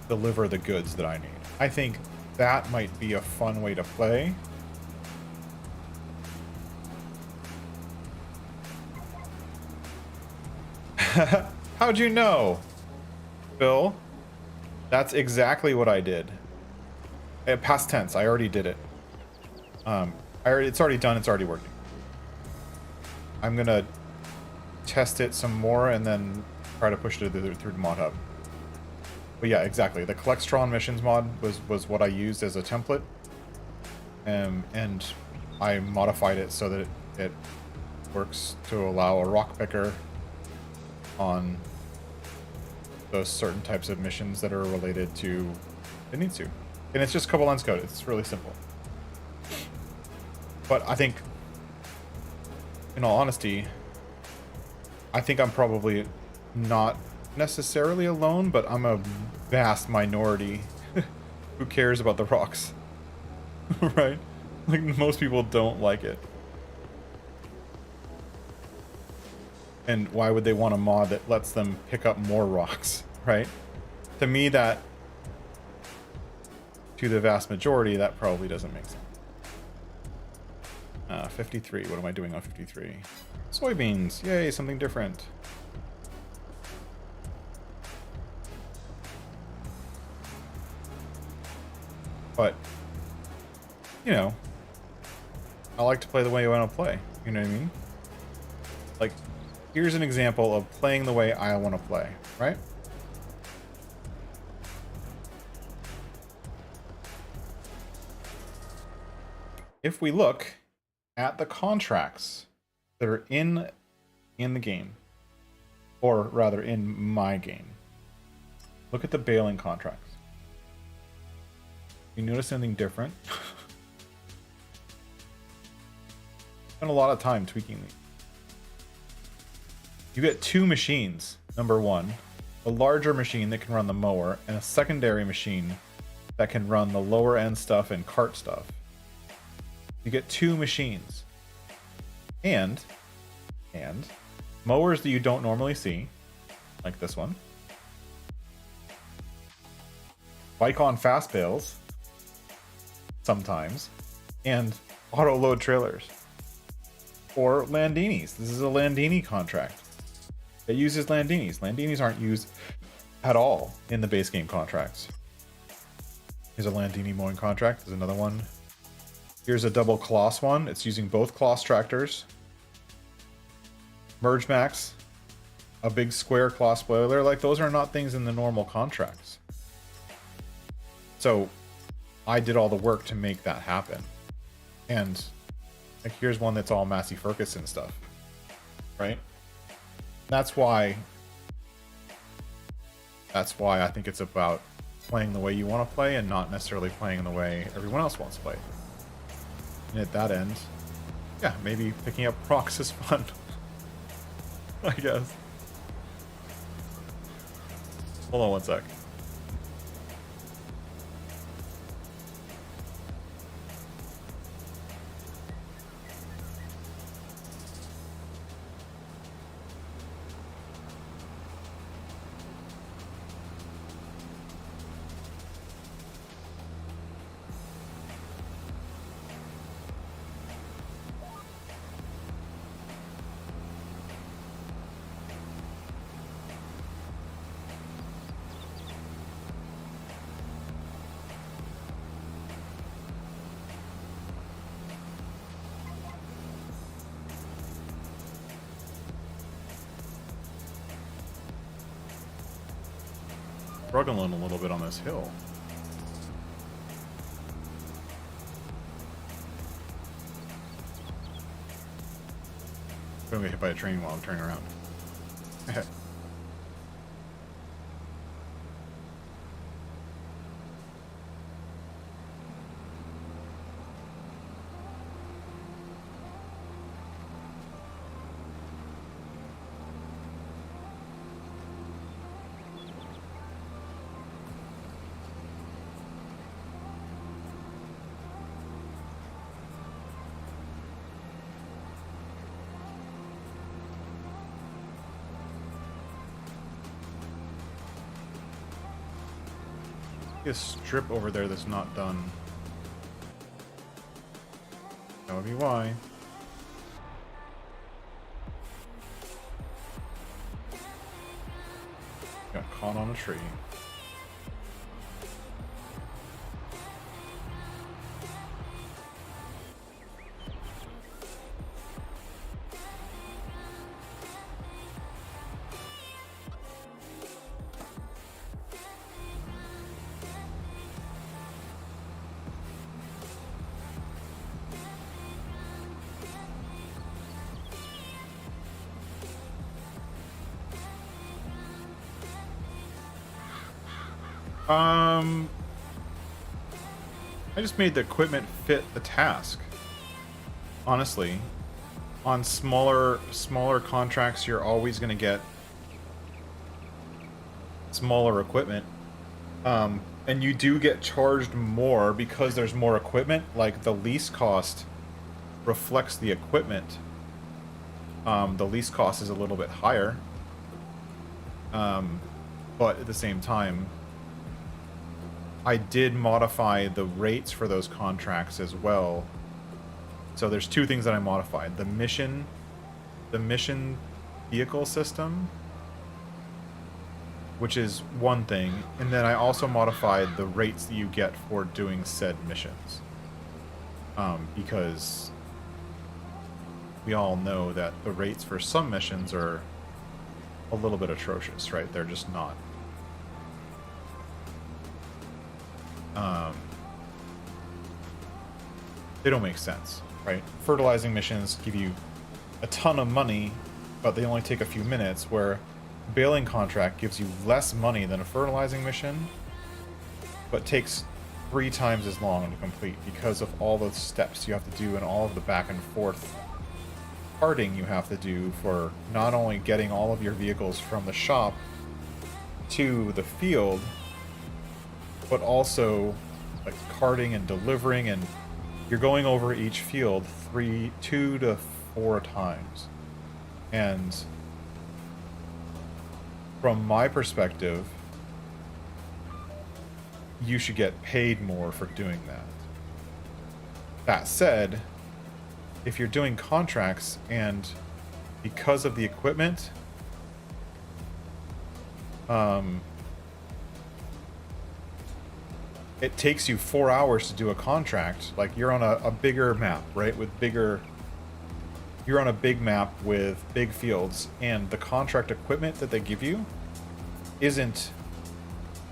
deliver the goods that I need. I think that might be a fun way to play. How'd you know, Bill? That's exactly what I did. Past tense. I already did it. It's already done. It's already working. I'm gonna test it some more and then try to push it through the modhub. But yeah, exactly. The Collectron missions mod was what I used as a template, and I modified it so that it works to allow a rock picker on those certain types of missions that are related to it needs to. And it's just a couple lines code. It's really simple. But I think, in all honesty, I think I'm probably not necessarily alone, but I'm a vast minority who cares about the rocks. Right? Like, most people don't like it. And why would they want a mod that lets them pick up more rocks, right? To me, that, to the vast majority, that probably doesn't make sense. 53, what am I doing on 53? Soybeans, yay, something different. But, you know, I like to play the way I want to play, you know what I mean? Like, here's an example of playing the way I want to play, right? If we look at the contracts that are in the game, or rather in my game, look at the baling contracts. You notice anything different? Spent a lot of time tweaking these. You get two machines. Number one, a larger machine that can run the mower, and a secondary machine that can run the lower end stuff and cart stuff. You get two machines. And mowers that you don't normally see, like this one. Bike on fast bales, sometimes, and auto load trailers. Or Landinis. This is a Landini contract. It uses Landinis. Landinis aren't used at all in the base game contracts. Here's a Landini mowing contract. There's another one. Here's a double Kloss one. It's using both Kloss tractors. Merge Max. A big square Kloss spoiler. Like, those are not things in the normal contracts. So, I did all the work to make that happen. And, like, here's one that's all Massey Ferguson stuff. Right? That's why I think it's about playing the way you want to play and not necessarily playing the way everyone else wants to play. And at that end, yeah, maybe picking up rocks is fun. I guess. Hold on one sec. Struggling a little bit on this hill. I'm gonna get hit by a train while I'm turning around. A strip over there that's not done. That would be why. Got caught on a tree. I just made the equipment fit the task. Honestly, on smaller contracts, you're always going to get smaller equipment. And you do get charged more because there's more equipment. Like, the lease cost reflects the equipment. The lease cost is a little bit higher. But at the same time, I did modify the rates for those contracts as well. So there's two things that I modified. The mission vehicle system, which is one thing, and then I also modified the rates that you get for doing said missions. Because we all know that the rates for some missions are a little bit atrocious, right? They're just not. They don't make sense, right? Fertilizing missions give you a ton of money, but they only take a few minutes, where a baling contract gives you less money than a fertilizing mission, but takes 3 times as long to complete because of all the steps you have to do and all of the back and forth carting you have to do for not only getting all of your vehicles from the shop to the field, but also like carting and delivering, and you're going over each field 2 to 4 times. And from my perspective, you should get paid more for doing that. That said, if you're doing contracts and because of the equipment, it takes you 4 hours to do a contract. Like, you're on a bigger map, right? You're on a big map with big fields, and the contract equipment that they give you isn't...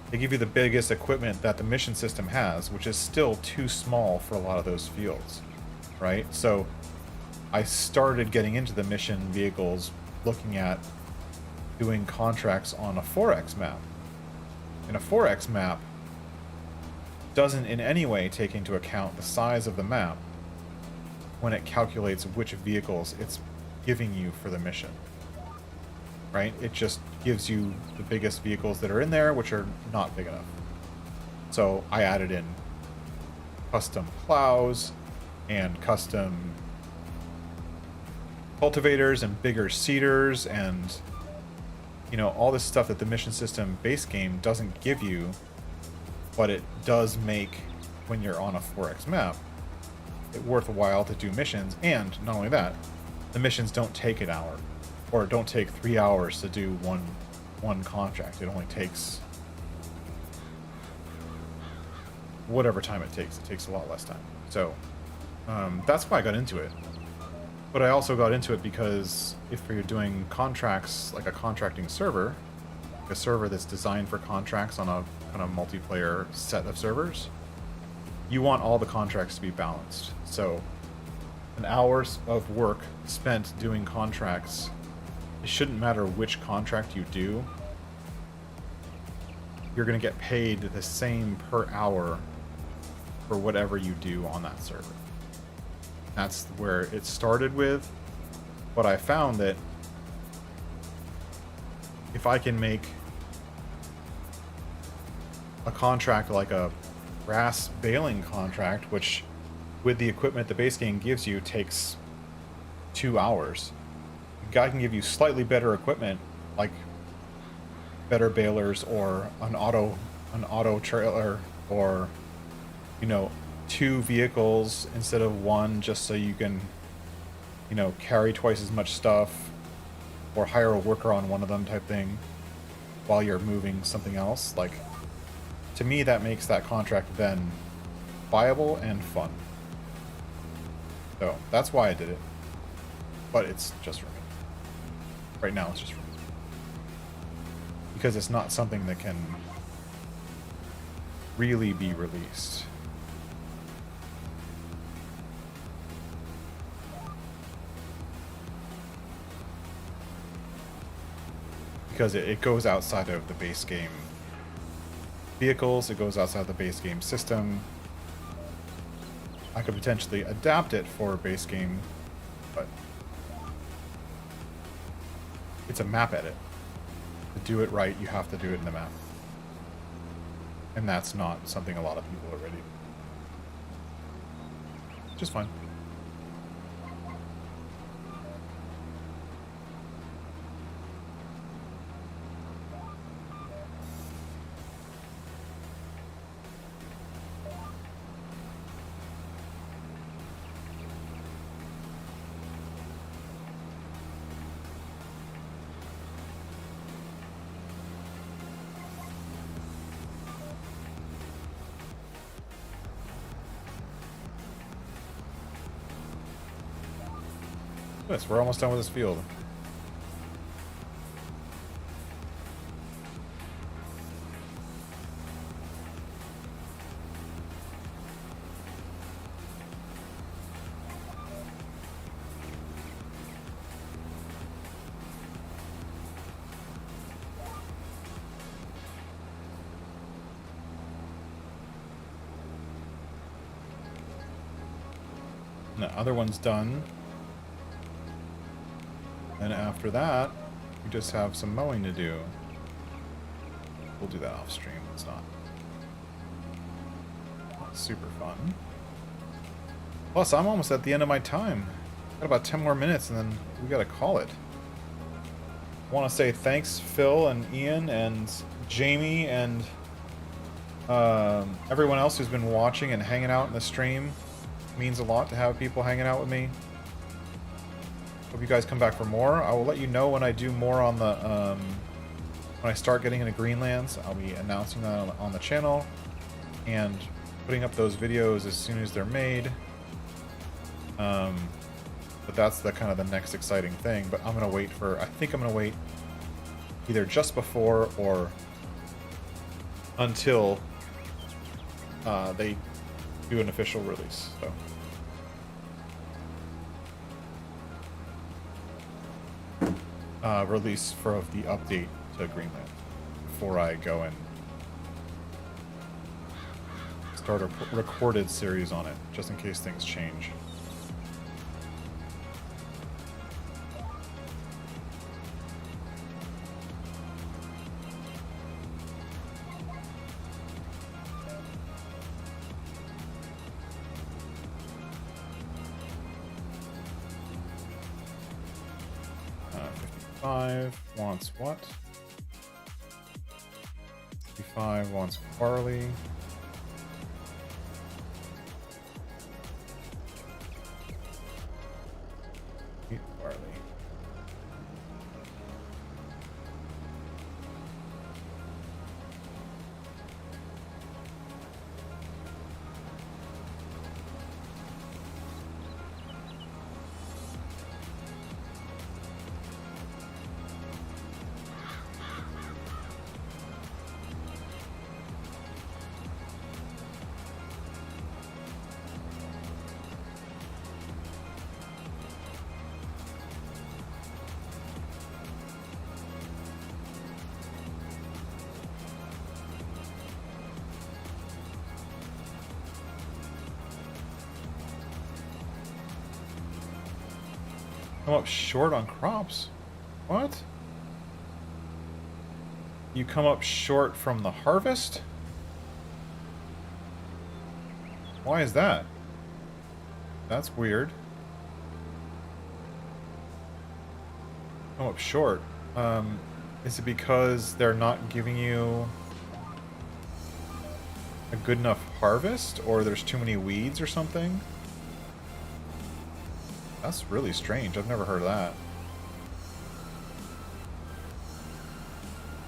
They give you the biggest equipment that the mission system has, which is still too small for a lot of those fields, right? So I started getting into the mission vehicles looking at doing contracts on a 4X map. And a 4X map doesn't in any way take into account the size of the map when it calculates which vehicles it's giving you for the mission, right? It just gives you the biggest vehicles that are in there, which are not big enough. So I added in custom plows and custom cultivators and bigger seeders and, you know, all this stuff that the mission system base game doesn't give you, but it does make, when you're on a 4X map, it worthwhile to do missions. And not only that, the missions don't take an hour, or don't take 3 hours to do one contract. It only takes whatever time it takes. It takes a lot less time. So that's why I got into it. But I also got into it because if you're doing contracts, like a contracting server, a server that's designed for contracts on a kind of multiplayer set of servers, you want all the contracts to be balanced. So an hours of work spent doing contracts, it shouldn't matter which contract you do, you're going to get paid the same per hour for whatever you do on that server. That's where it started with, but I found that if I can make a contract like a grass baling contract, which with the equipment the base game gives you takes 2 hours, a guy can give you slightly better equipment, like better balers or an auto an auto trailer or, you know, 2 vehicles instead of 1 just so you can, you know, carry twice as much stuff or hire a worker on one of them type thing while you're moving something else. Like, to me, that makes that contract then viable and fun. So that's why I did it. But it's just for me. Right now, it's just for me. Because it's not something that can really be released. Because it goes outside of the base game vehicles, it goes outside the base game system. I could potentially adapt it for a base game, but it's a map edit. To do it right, you have to do it in the map. And that's not something a lot of people are ready to do. Just fine. Yes, we're almost done with this field. And the other one's done. And after that, we just have some mowing to do. We'll do that off stream. It's not super fun. Plus, I'm almost at the end of my time. Got about 10 more minutes and then we gotta call it. I want to say thanks, Phil and Ian and Jamie and everyone else who's been watching and hanging out in the stream. It means a lot to have people hanging out with me. Hope you guys come back for more. I will let you know when I do more on the, when I start getting into Greenlands. I'll be announcing that on the channel and putting up those videos as soon as they're made. But that's the kind of the next exciting thing. But I'm going to wait for, I think I'm going to wait either just before or until they do an official release. So. Release for the update to Greenland before I go and start a recorded series on it, just in case things change. Wants what? 55 wants barley. Eat barley. Come up short on crops? What? You come up short from the harvest? Why is that? That's weird. Come up short. Is it because they're not giving you a good enough harvest, or there's too many weeds or something. That's really strange. I've never heard of that.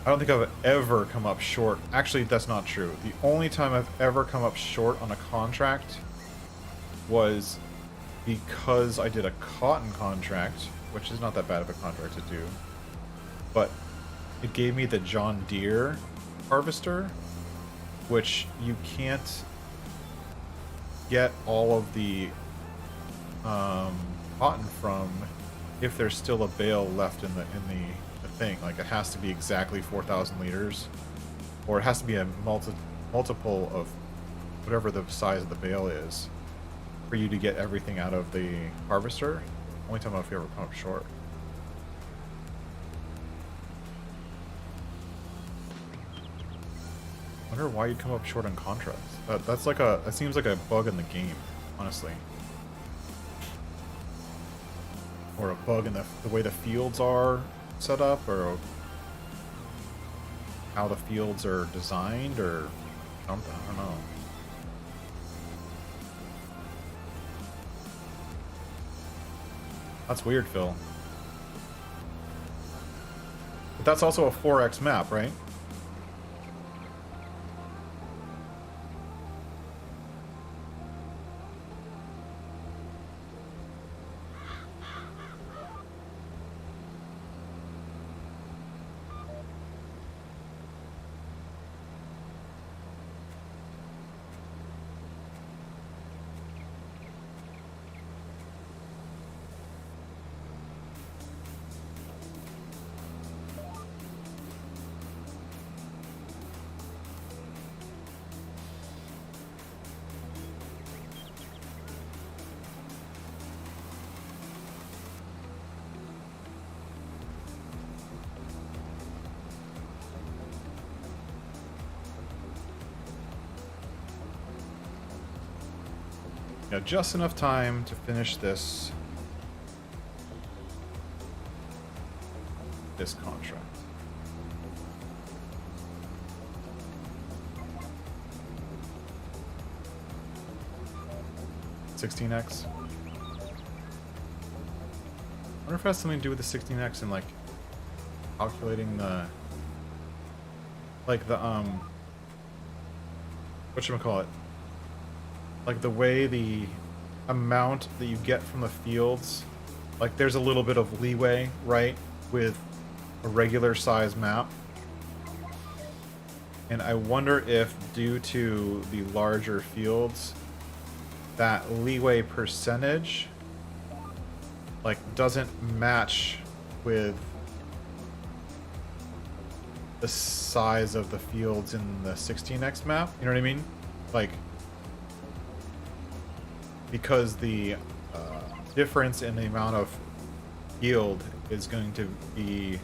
I don't think I've ever come up short. Actually, that's not true. The only time I've ever come up short on a contract was because I did a cotton contract, which is not that bad of a contract to do. But it gave me the John Deere harvester, which you can't get all of the cotton from if there's still a bale left in the thing. Like, it has to be exactly 4,000 liters, or it has to be a multiple of whatever the size of the bale is for you to get everything out of the harvester. Only time I've ever come up short. I wonder why you'd come up short on contracts. That's like that seems like a bug in the game, honestly. Or a bug in the way the fields are set up, or how the fields are designed, or something. I don't know. That's weird, Phil. But that's also a 4x map, right? Yeah, just enough time to finish this contract. $16x. I wonder if it has something to do with the 16x and like calculating the whatchamacallit? Like the way the amount that you get from the fields, like there's a little bit of leeway, right, with a regular size map. And I wonder if due to the larger fields, that leeway percentage like doesn't match with the size of the fields in the 16x map. You know what I mean? Like, because the difference in the amount of yield is going to be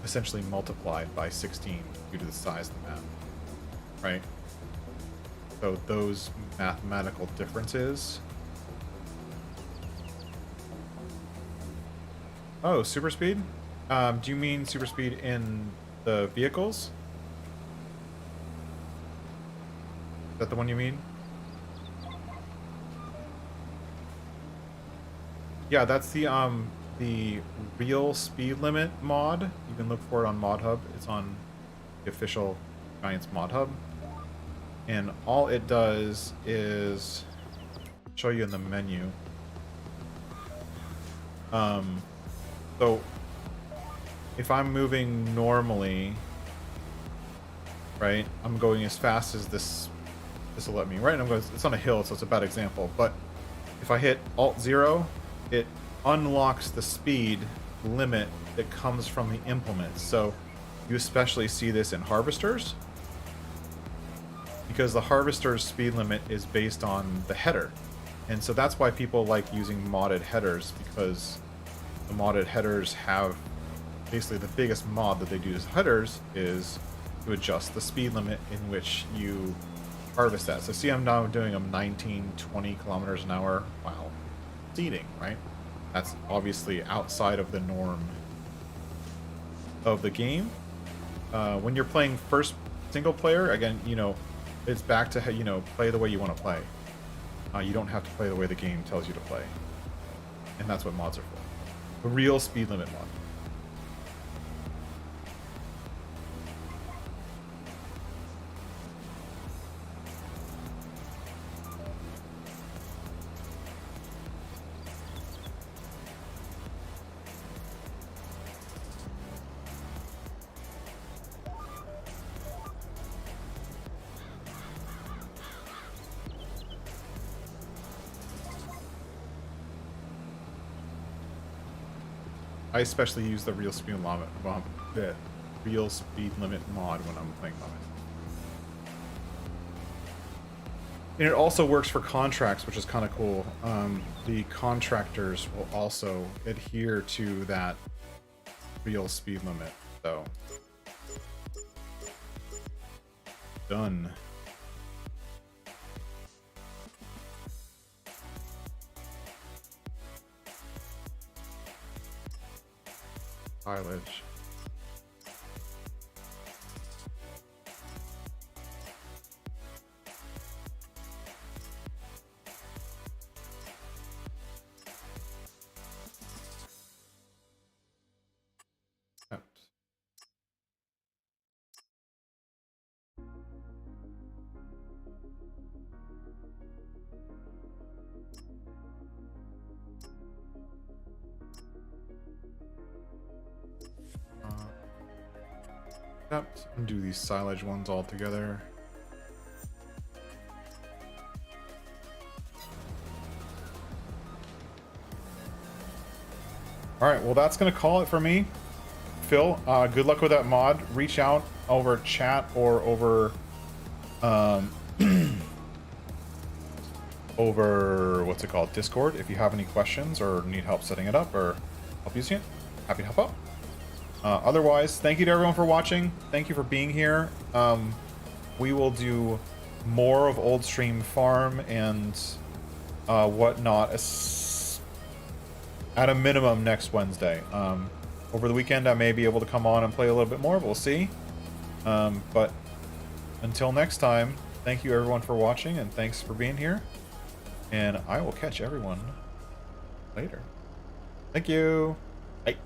essentially multiplied by 16 due to the size of the map, right? So those mathematical differences. Oh, super speed? Do you mean super speed in the vehicles? Is that the one you mean? Yeah, that's the real speed limit mod. You can look for it on modhub. It's on the official Giants modhub. And all it does is show you in the menu. So if I'm moving normally, right, I'm going as fast as this will let me, right? And I'm going, it's on a hill, so it's a bad example. But if I hit Alt 0, it unlocks the speed limit that comes from the implements. So you especially see this in harvesters, because the harvester's speed limit is based on the header. And so that's why people like using modded headers, because the modded headers have basically the biggest mod that they do as headers is to adjust the speed limit in which you harvest that. So see, I'm now doing them 19, 20 kilometers an hour while seeding, right? That's obviously outside of the norm of the game. When you're playing first Single player, again, you know, it's back to, you know, play the way you want to play. You don't have to play the way the game tells you to play. And that's what mods are for. The real speed limit mod. I especially use the real speed limit mod when I'm playing mod. And it also works for contracts, which is kind of cool. The contractors will also adhere to that real speed limit. So done. Mileage. And do these silage ones all together. All right, well, that's going to call it for me. Phil, good luck with that mod. Reach out over chat or over over what's it called, Discord, if you have any questions or need help setting it up or help using it. Happy to help out. Otherwise, thank you to everyone for watching. Thank you for being here. We will do more of Old Stream Farm and whatnot at a minimum next Wednesday. Over the weekend, I may be able to come on and play a little bit more. We'll see. But until next time, thank you everyone for watching and thanks for being here. And I will catch everyone later. Thank you. Bye.